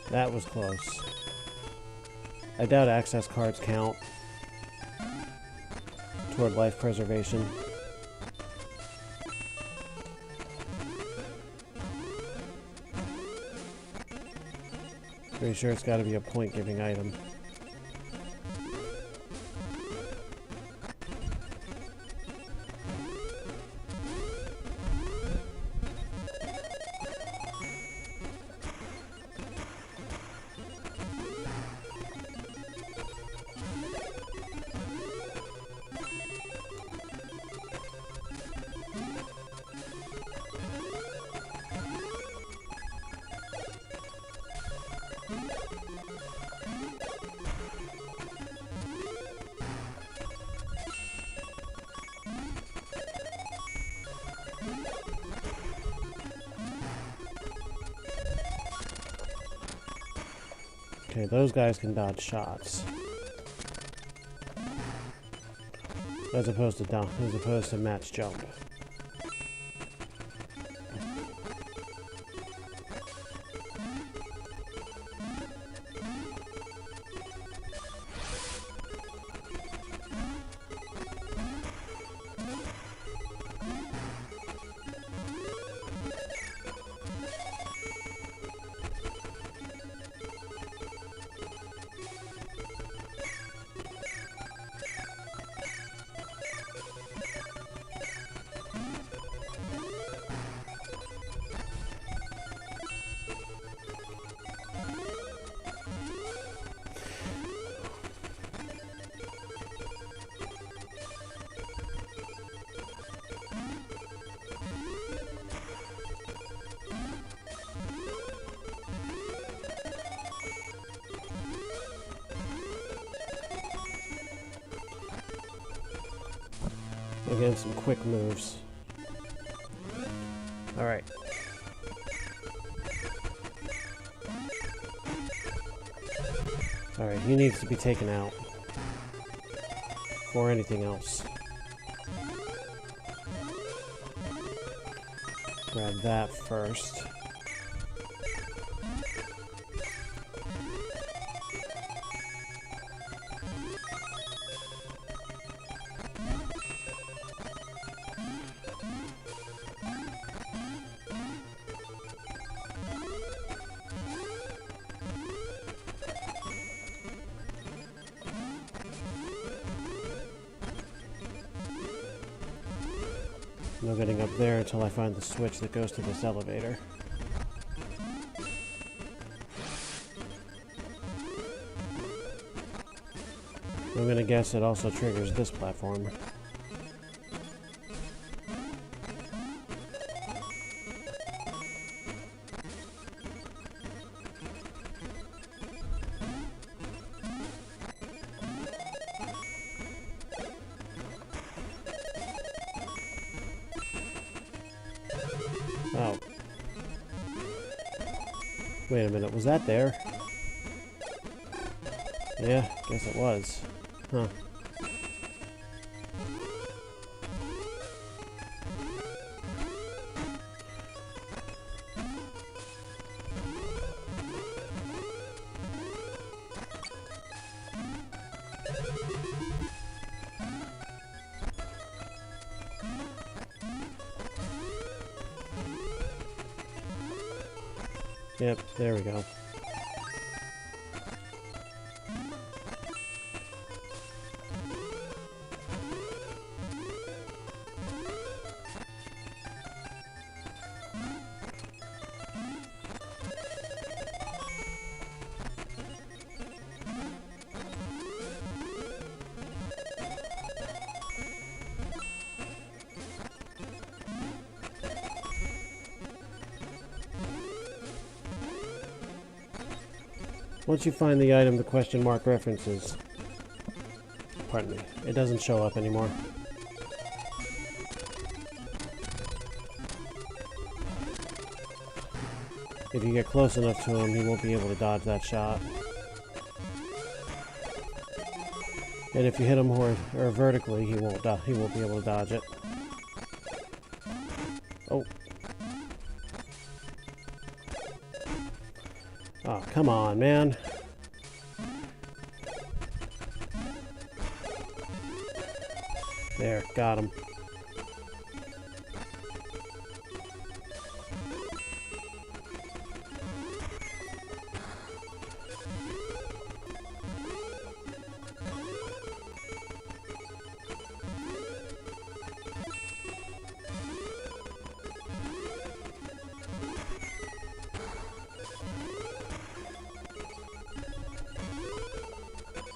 That was close. I doubt access cards count toward life preservation. Pretty sure it's got to be a point-giving item. Okay, those guys can dodge shots. As opposed to match jump. Again, some quick moves. Alright. Alright, he needs to be taken out. Before anything else. Grab that first. No getting up there until I find the switch that goes to this elevator. I'm gonna guess it also triggers this platform. Oh. Wait a minute, was that there? Yeah, guess it was. Huh. Yep, there we go. Once you find the item the question mark references, pardon me, it doesn't show up anymore. If you get close enough to him, he won't be able to dodge that shot. And if you hit him or vertically, he won't be able to dodge it. Oh. Oh, come on, man. There, got him.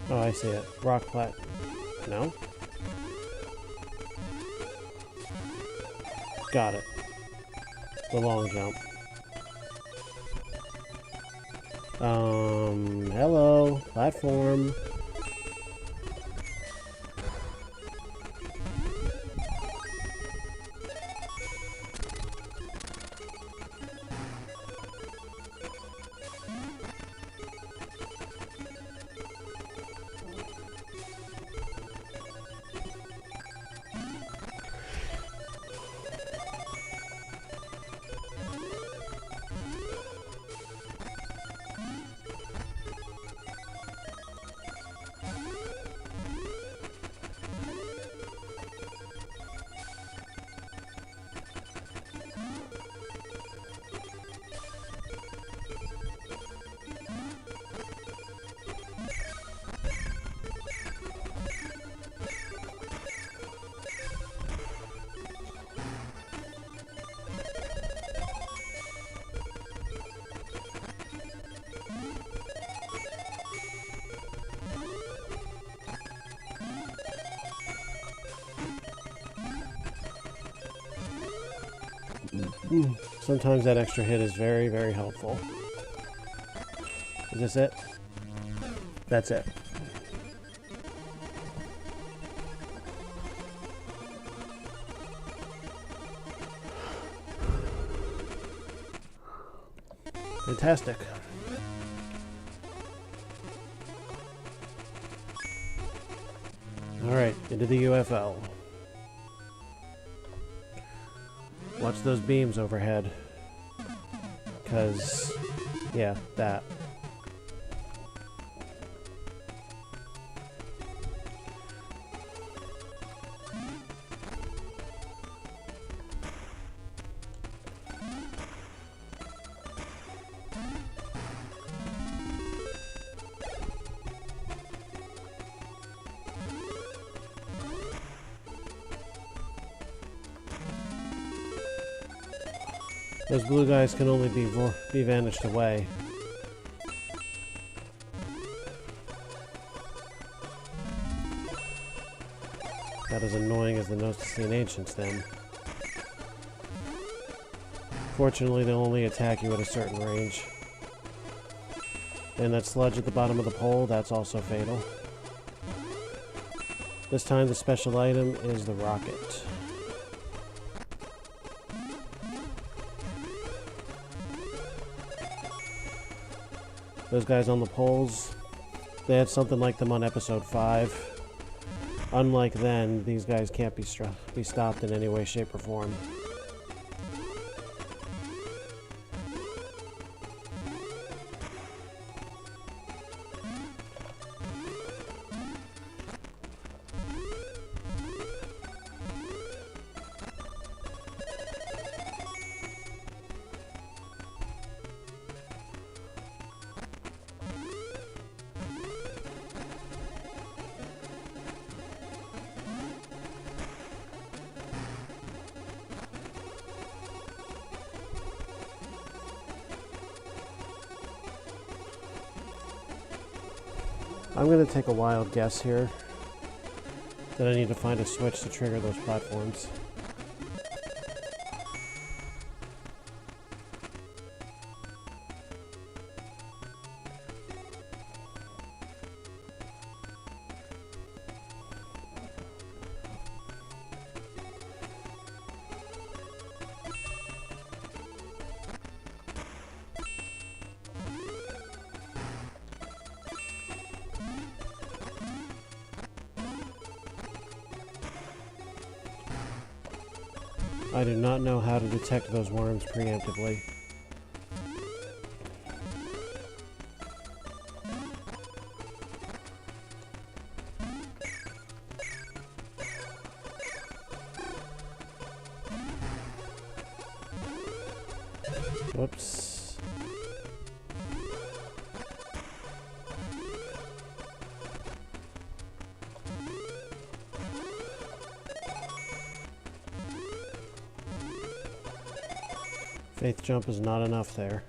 Oh, I see it. Rock plat. No? Got it. The long jump. Hello. Platform. Sometimes that extra hit is very, very helpful. Is this it? That's it. Fantastic. Alright, into the UFO. Watch those beams overhead. Because, yeah, that. Those blue guys can only be vanished away. Not as annoying as the Gnostician Ancients, then. Fortunately, they'll only attack you at a certain range. And that sludge at the bottom of the pole, that's also fatal. This time, the special item is the rocket. Those guys on the poles, they had something like them on episode 5. Unlike then, these guys can't be stopped in any way, shape, or form. I'm going to take a wild guess here that I need to find a switch to trigger those platforms. I do not know how to detect those worms preemptively. Whoops. Faith jump is not enough there.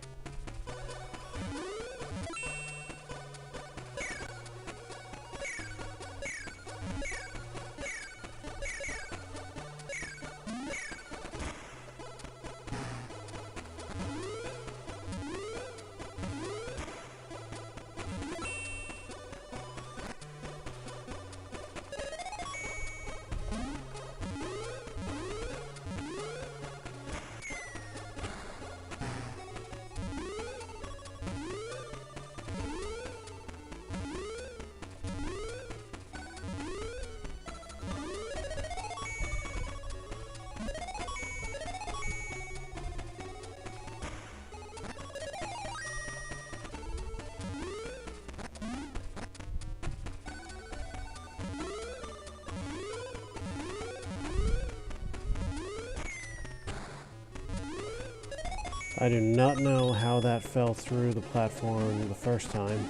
I do not know how that fell through the platform the first time.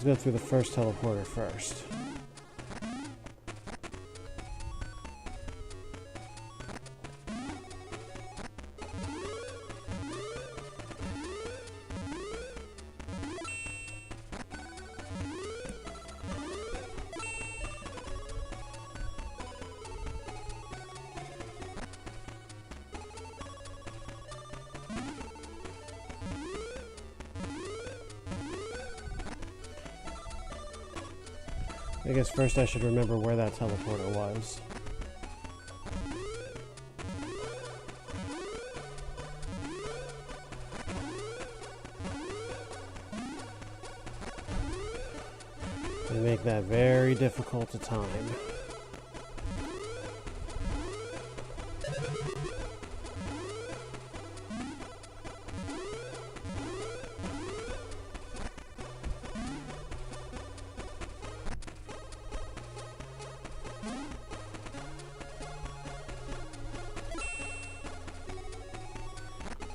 Let's go through the first teleporter first. I guess first I should remember where that teleporter was. They make that very difficult to time.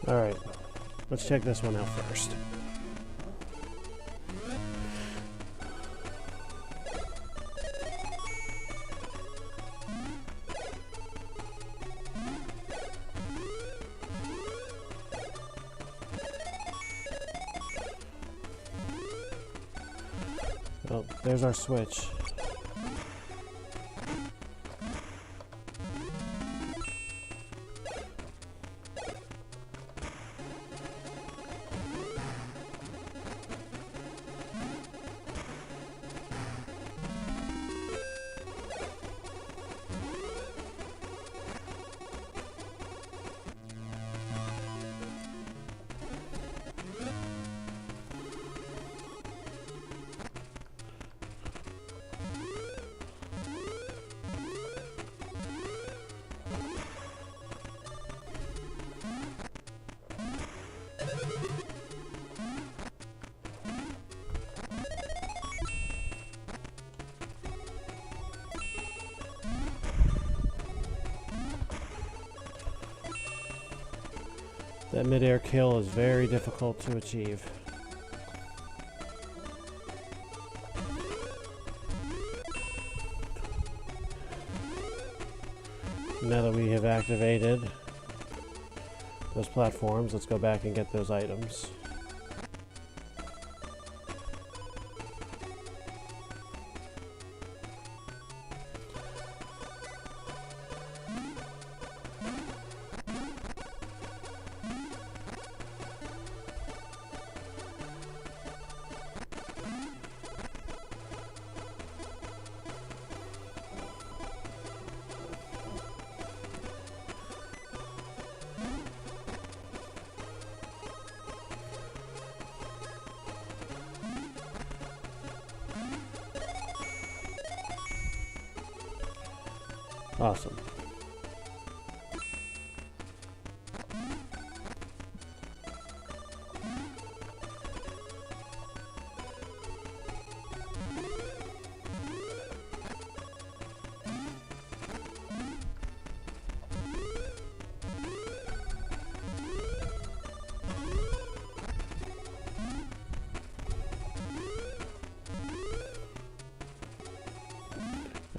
Alright, let's check this one out first. Oh, there's our switch. That mid-air kill is very difficult to achieve. Now that we have activated those platforms, let's go back and get those items. Awesome.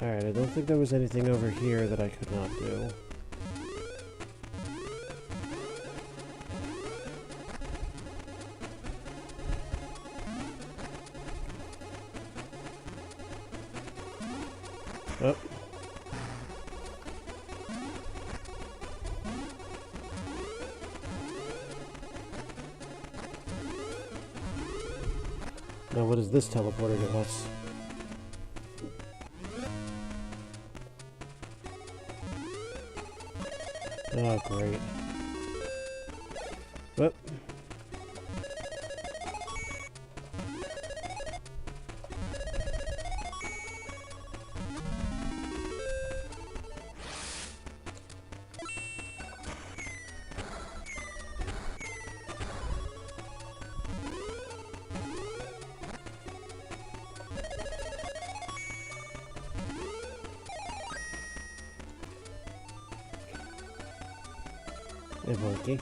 Alright, I don't think there was anything over here that I could not do. Oh. Now what does this teleporter give us? Oh, great. Whoop. Hey, Blinky.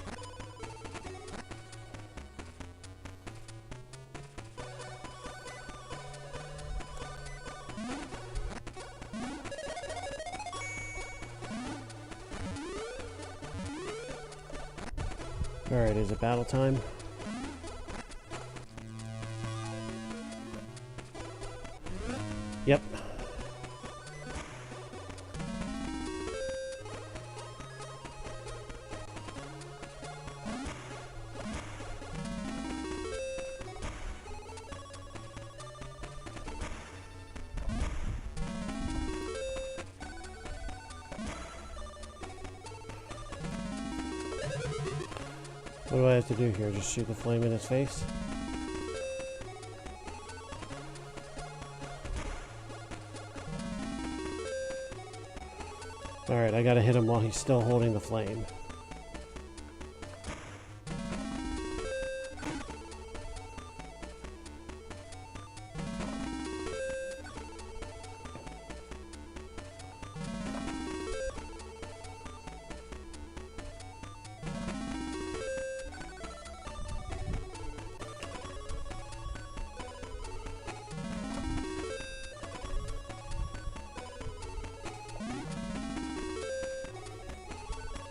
Alright, is it battle time? Yep. What do I have to do here? Just shoot the flame in his face? Alright, I gotta hit him while he's still holding the flame.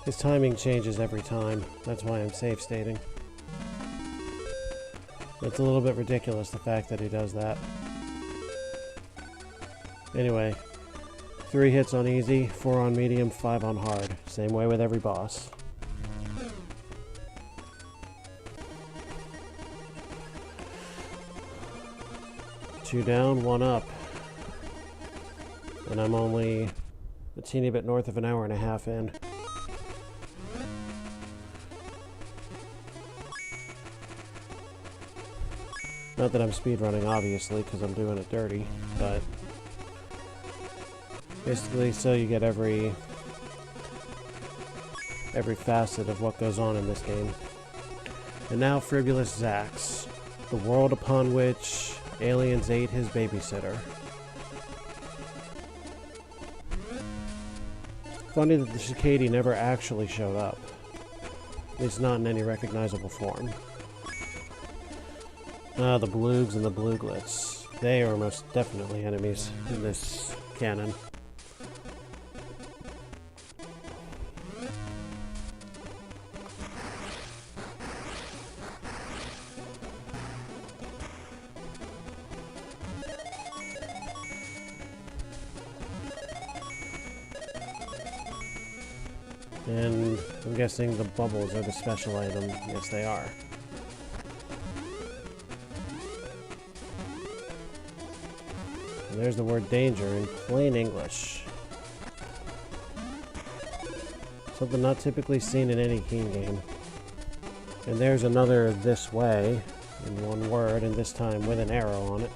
His timing changes every time. That's why I'm safe stating. It's a little bit ridiculous, the fact that he does that. Anyway, 3 hits on easy, 4 on medium, 5 on hard. Same way with every boss. Two down, 1 up. And I'm only a teeny bit north of an hour and a half in. Not that I'm speedrunning, obviously, because I'm doing it dirty, but basically so you get every facet of what goes on in this game. And now Frivolous Zax, the world upon which aliens ate his babysitter. Funny that the Cicady never actually showed up. At least not in any recognizable form. The Bloogs and the Blooglets. They are most definitely enemies in this canon. And I'm guessing the bubbles are the special item. Yes, they are. And there's the word danger in plain English. Something not typically seen in any Keen game. And there's another this way in one word, and this time with an arrow on it.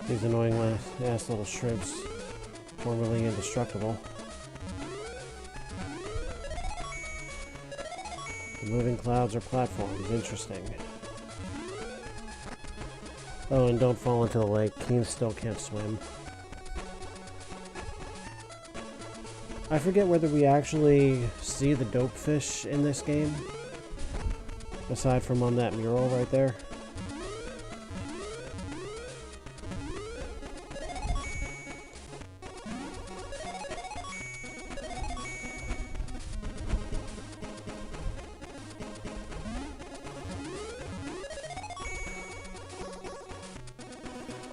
These annoying ass little shrimps, formerly indestructible. The moving clouds are platforms, interesting. Oh, and don't fall into the lake. Keen still can't swim. I forget whether we actually see the dope fish in this game, aside from on that mural right there.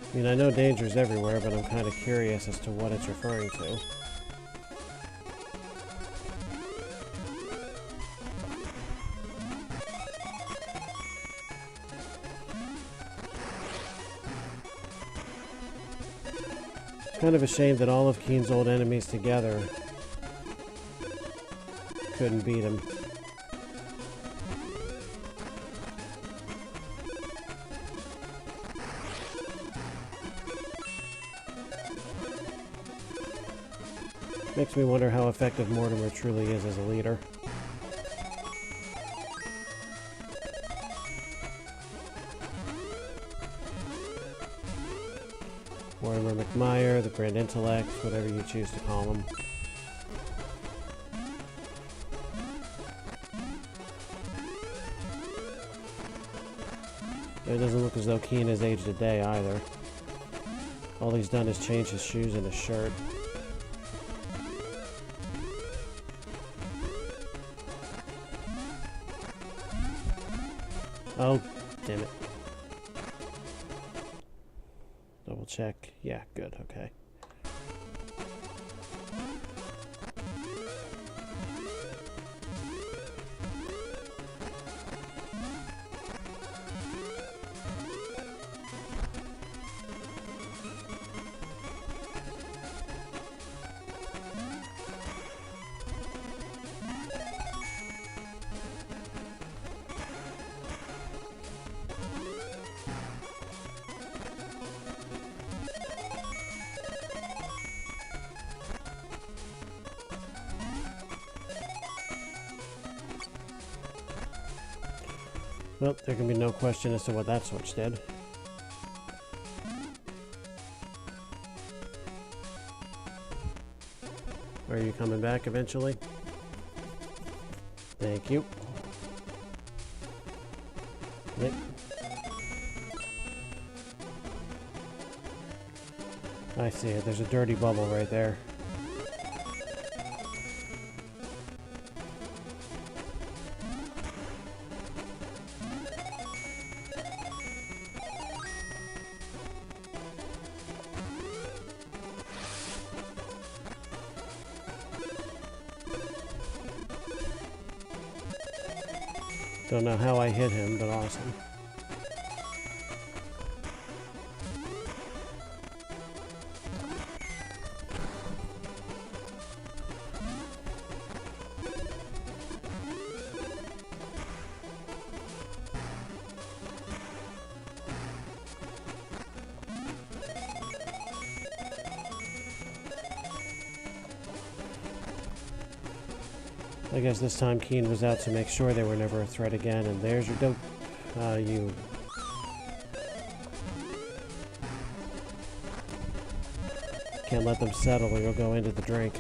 I mean, I know danger's everywhere, but I'm kind of curious as to what it's referring to. It's kind of a shame that all of Keen's old enemies together couldn't beat him. Makes me wonder how effective Mortimer truly is as a leader. Mortimer McMire, the Grand Intellect, whatever you choose to call him. It doesn't look as though Keen has aged a day either. All he's done is change his shoes and his shirt. Oh, damn it. Double check. Yeah, good, okay. Well, there can be no question as to what that switch did. Are you coming back eventually? Thank you. Yep. I see it. There's a dirty bubble right there. Don't know how I hit him, but awesome. I guess this time Keen was out to make sure they were never a threat again, and there's your dope. You. Can't let them settle or you'll go into the drink.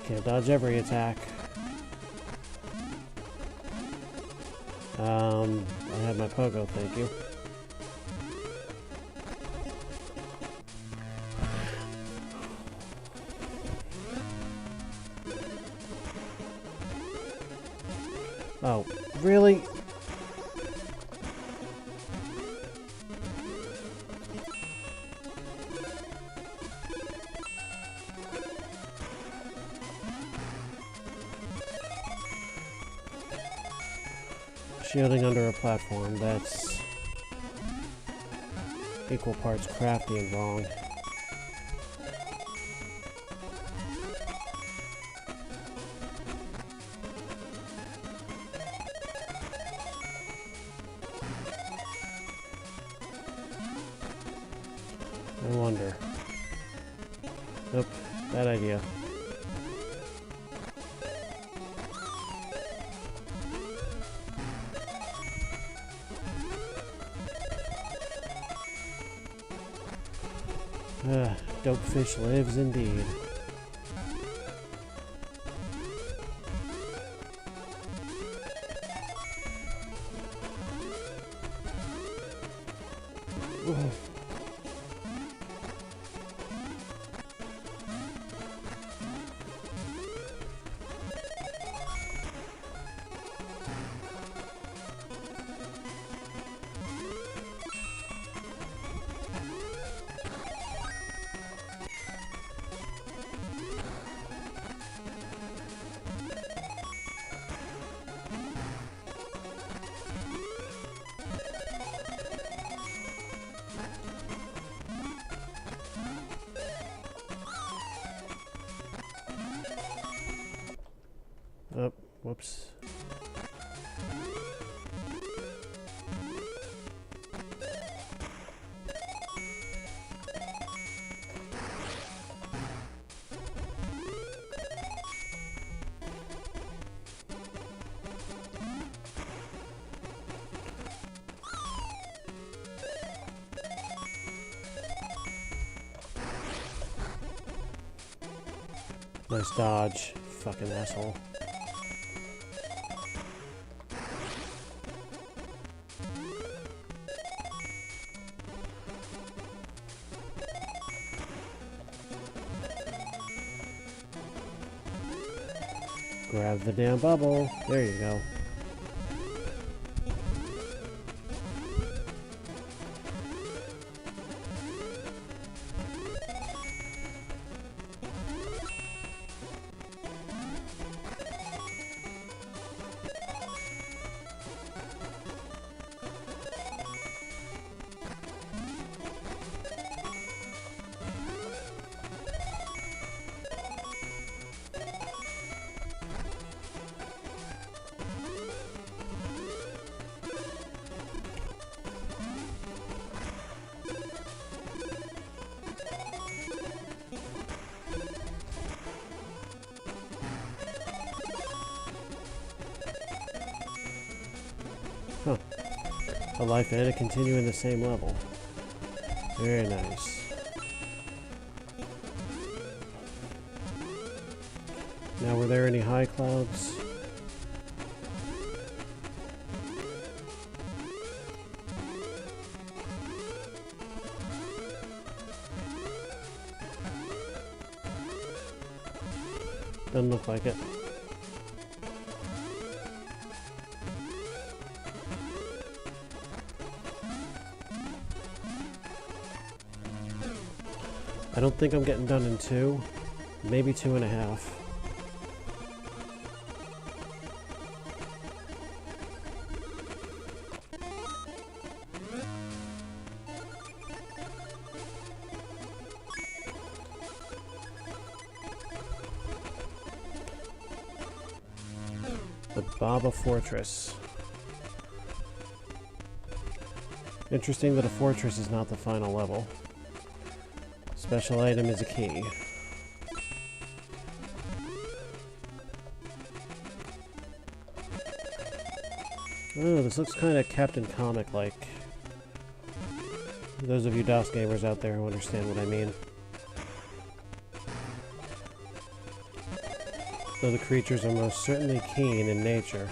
Can't dodge every attack. I had my pogo, thank you. Oh, really? Shielding under a platform, that's equal parts crafty and wrong. I wonder. Nope, bad idea. Dope fish lives indeed. Whoa. Whoops. Nice dodge, fucking asshole. Grab the damn bubble. There you go. Huh. A life and to continue in the same level. Very nice. Now, were there any high clouds? Doesn't look like it. I don't think I'm getting done in 2, maybe 2.5. The Baba Fortress. Interesting that a fortress is not the final level. Special item is a key. Oh, this looks kind of Captain Comic-like. Those of you DOS gamers out there who understand what I mean. Though the creatures are most certainly keen in nature.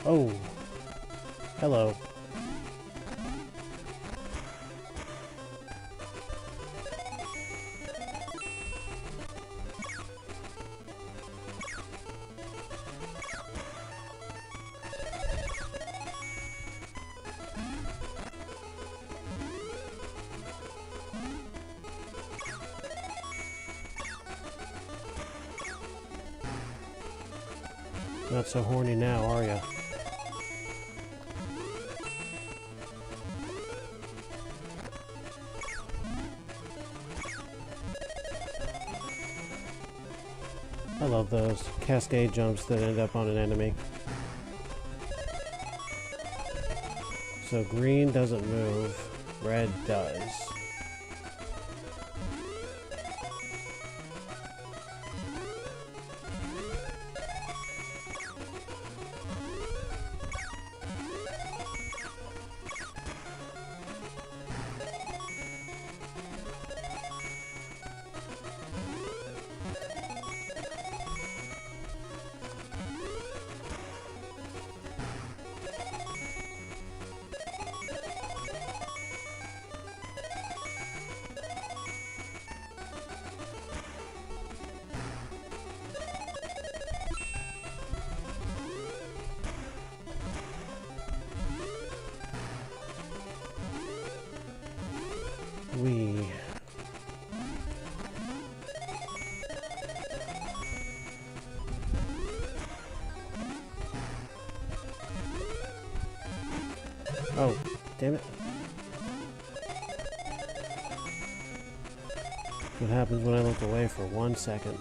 Oh, hello. Not so horny now, are ya? I love those cascade jumps that end up on an enemy. So green doesn't move, red does. Wee. Oh, damn it. What happens when I look away for 1 second?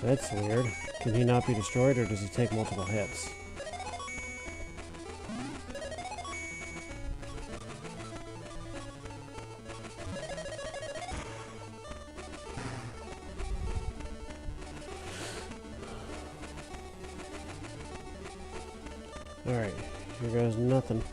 That's weird. Can he not be destroyed, or does he take multiple hits? Alright, here goes nothing.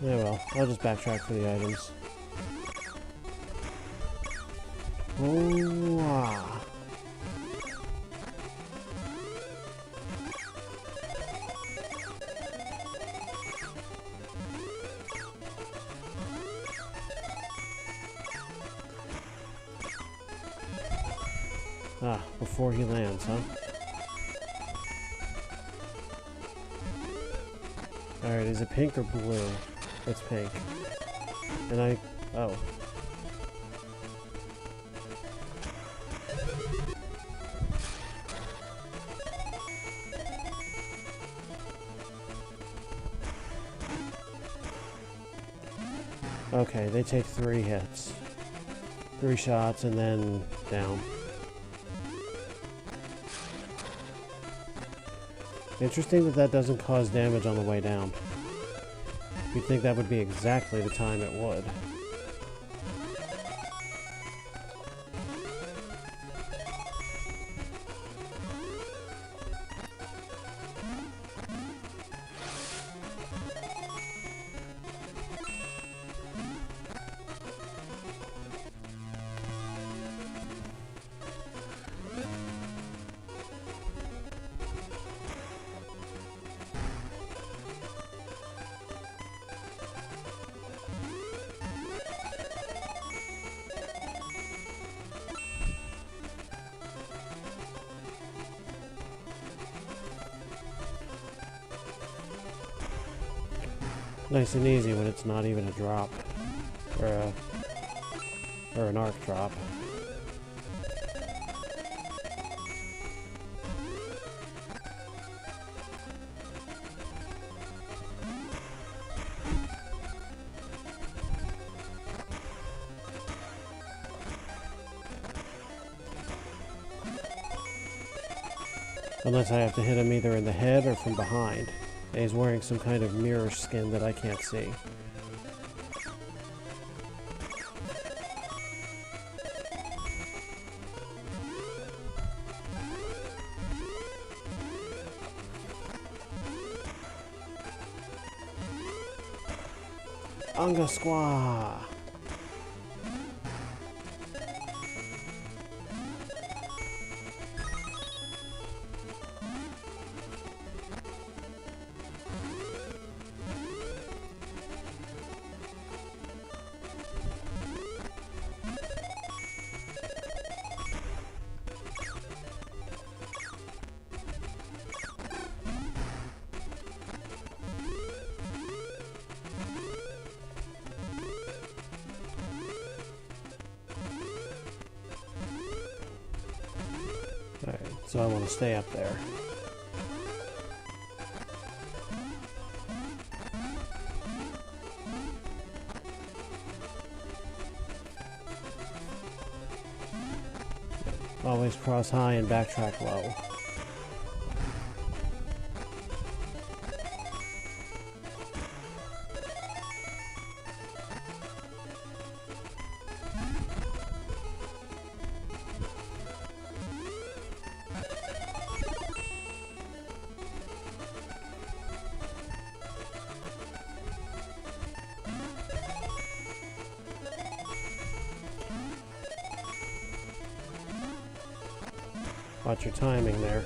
Yeah, well, I'll just backtrack for the items. Oh, ah. Ah, before he lands, huh? Alright, is it pink or blue? It's pink. And oh. Okay, they take 3 hits. 3 shots and then down. Interesting that that doesn't cause damage on the way down. You'd think that would be exactly the time it would. Nice and easy when it's not even a drop, or an arc drop. Unless I have to hit him either in the head or from behind. And he's wearing some kind of mirror skin that I can't see. Anga Squaw! Alright, so I want to stay up there. Always cross high and backtrack low. Watch your timing there.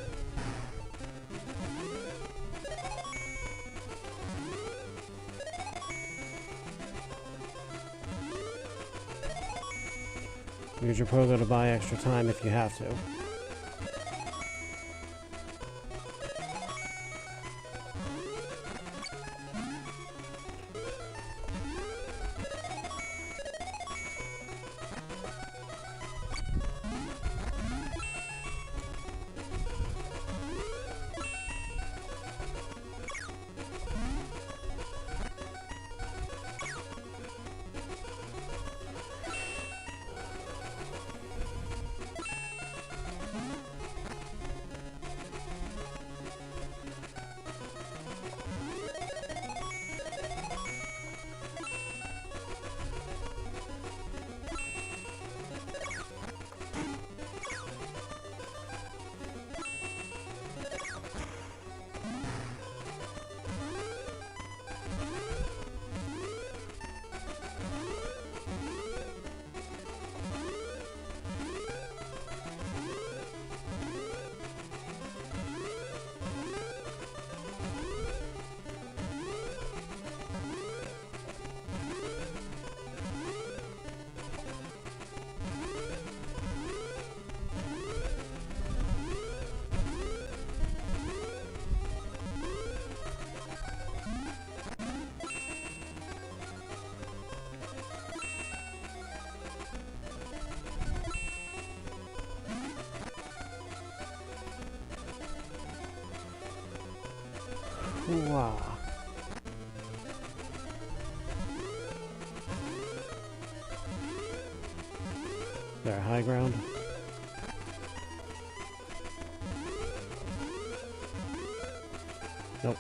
Use your pogo to buy extra time if you have to. Wow. There, high ground. Nope.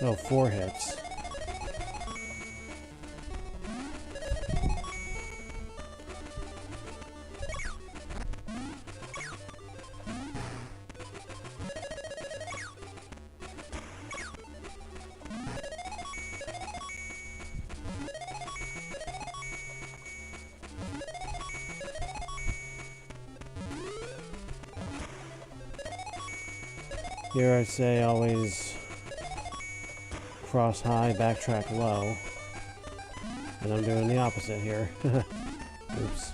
Oh, 4 hits. Here I say always cross high, backtrack low. And I'm doing the opposite here. Oops.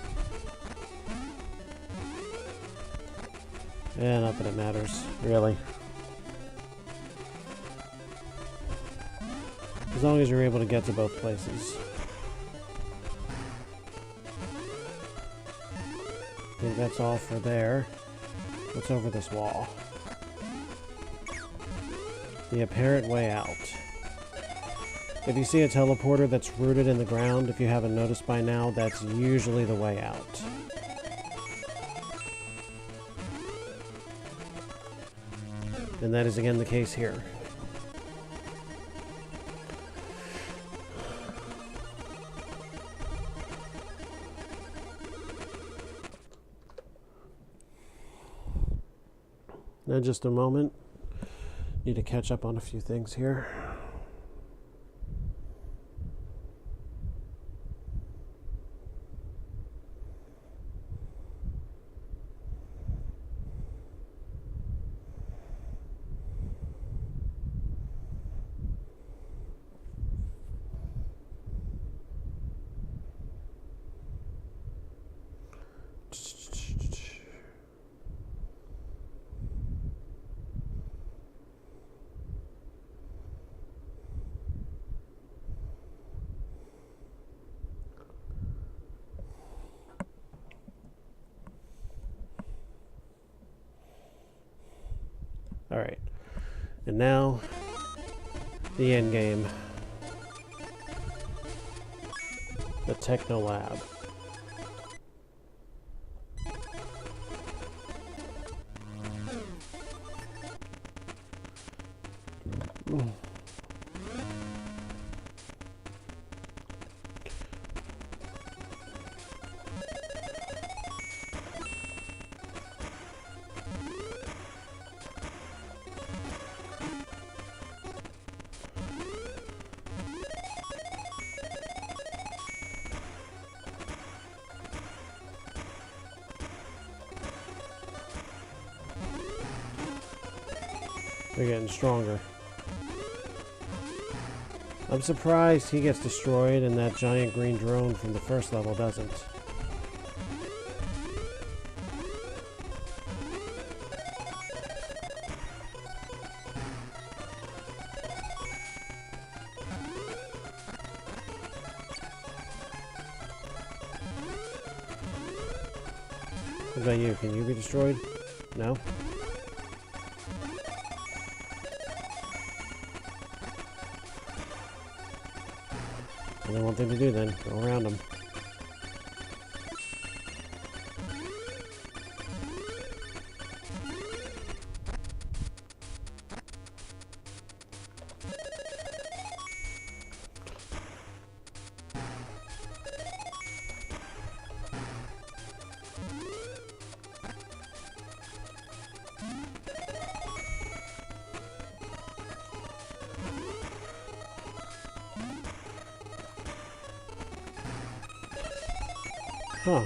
Yeah, not that it matters, really. As long as you're able to get to both places. I think that's all for there. What's over this wall? The apparent way out. If you see a teleporter that's rooted in the ground, if you haven't noticed by now, that's usually the way out. And that is again the case here. Now just a moment. Need to catch up on a few things here. Alright. And now, the end game. The Techno Lab. They're getting stronger. I'm surprised he gets destroyed and that giant green drone from the first level doesn't. What about you? Can you be destroyed? No? Only one thing to do then, go around them. Huh.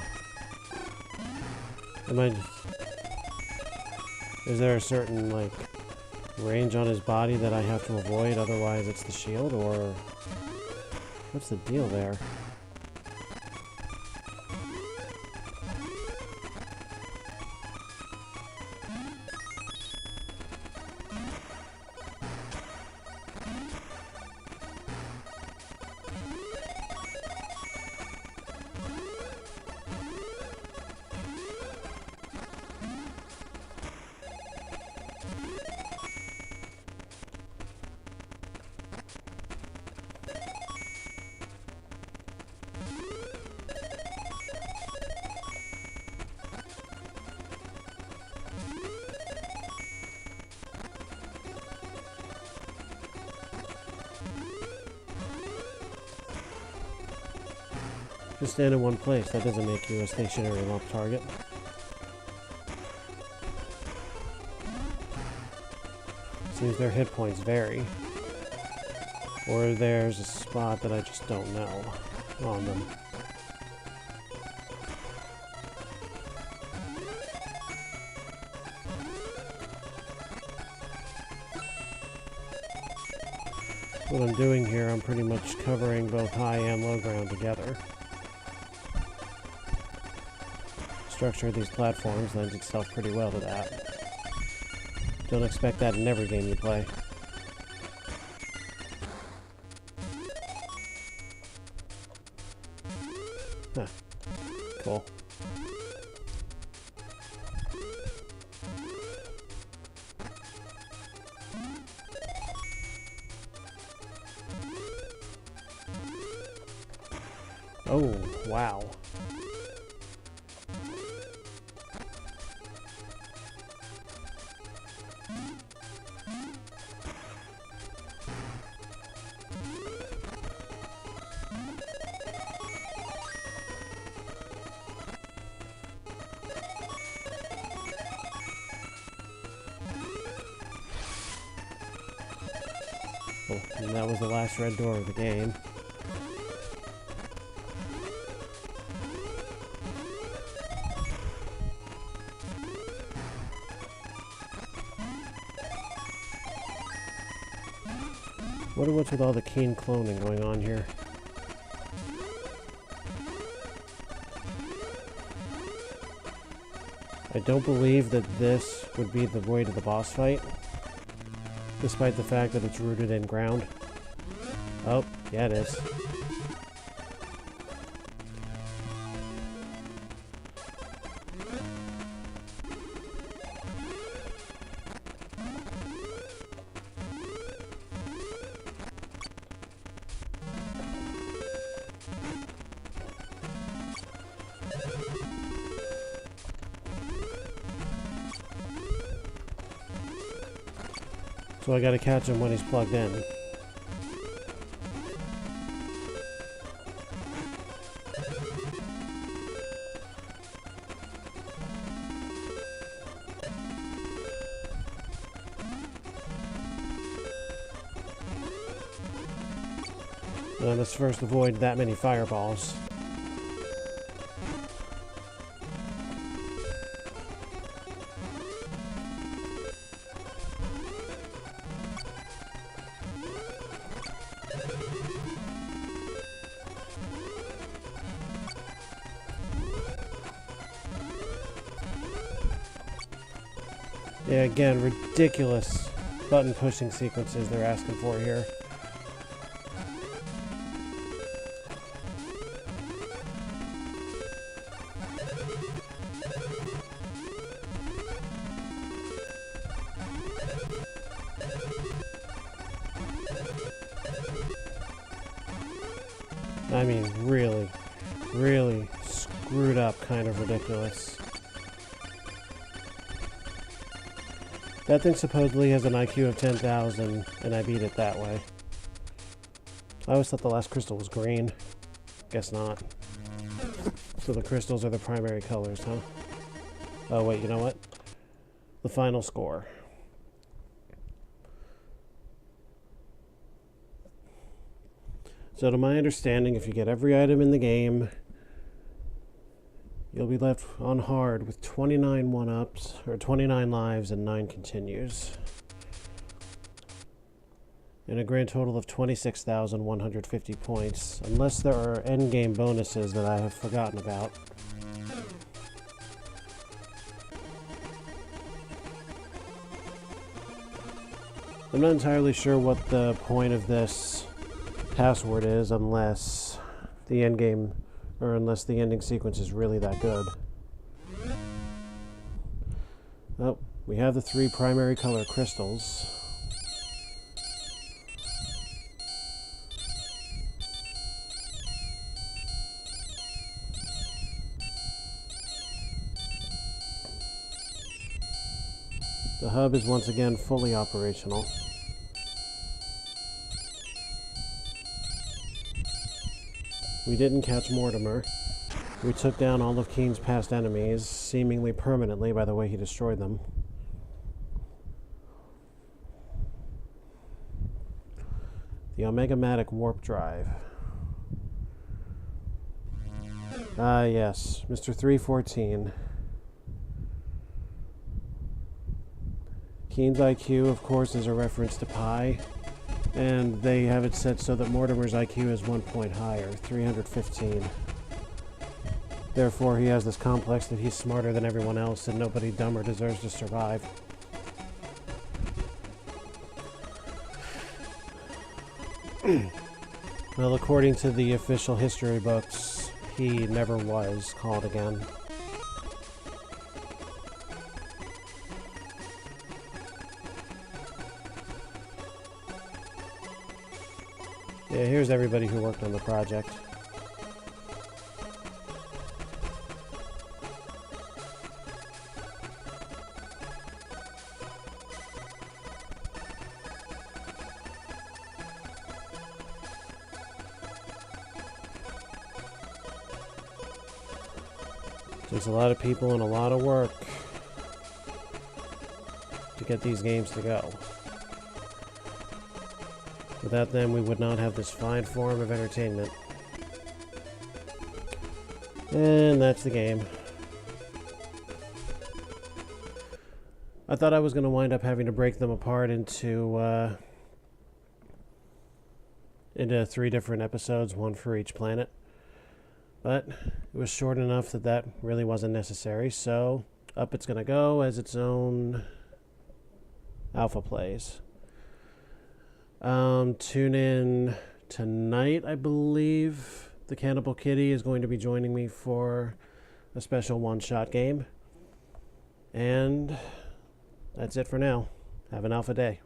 Is there a certain, like, range on his body that I have to avoid, otherwise it's the shield, or what's the deal there? Just stand in one place. That doesn't make you a stationary lump target. Seems their hit points vary. Or there's a spot that I just don't know on them. What I'm doing here, I'm pretty much covering both high and low ground together. Structure of these platforms lends itself pretty well to that. Don't expect that in every game you play. Huh. Cool. Oh, wow. Oh, and that was the last red door of the game. Wonder what's with all the keen cloning going on here. I don't believe that this would be the way to the boss fight, despite the fact that it's rooted in ground. Oh, yeah it is. So I gotta catch him when he's plugged in. I must first avoid that many fireballs. Yeah, again, ridiculous button pushing sequences they're asking for here. I mean, really, really screwed up, kind of ridiculous. That thing supposedly has an IQ of 10,000, and I beat it that way. I always thought the last crystal was green. Guess not. So the crystals are the primary colors, huh? Oh wait, you know what? The final score. So to my understanding, if you get every item in the game, you'll be left on hard with 29 one-ups, or 29 lives and 9 continues. And a grand total of 26,150 points, unless there are endgame bonuses that I have forgotten about. I'm not entirely sure what the point of this password is unless the endgame, or unless the ending sequence is really that good. Oh, we have the 3 primary color crystals. The hub is once again fully operational. We didn't catch Mortimer. We took down all of Keen's past enemies, seemingly permanently by the way he destroyed them. The Omega-Matic warp drive. Ah, yes, Mr. 314. Keen's IQ, of course, is a reference to pi, and they have it set so that Mortimer's IQ is 1 point higher, 315. Therefore, he has this complex that he's smarter than everyone else and nobody dumber deserves to survive. Well, according to the official history books, he never was called again. Yeah, here's everybody who worked on the project. Takes a lot of people and a lot of work to get these games to go. Without them, we would not have this fine form of entertainment. And that's the game. I thought I was going to wind up having to break them apart into 3 different episodes, 1 for each planet. But it was short enough that that really wasn't necessary, so up it's going to go as its own AlphaPlays. Tune in tonight, I believe. The Cannibal Kitty is going to be joining me for a special one-shot game. And that's it for now. Have an alpha day.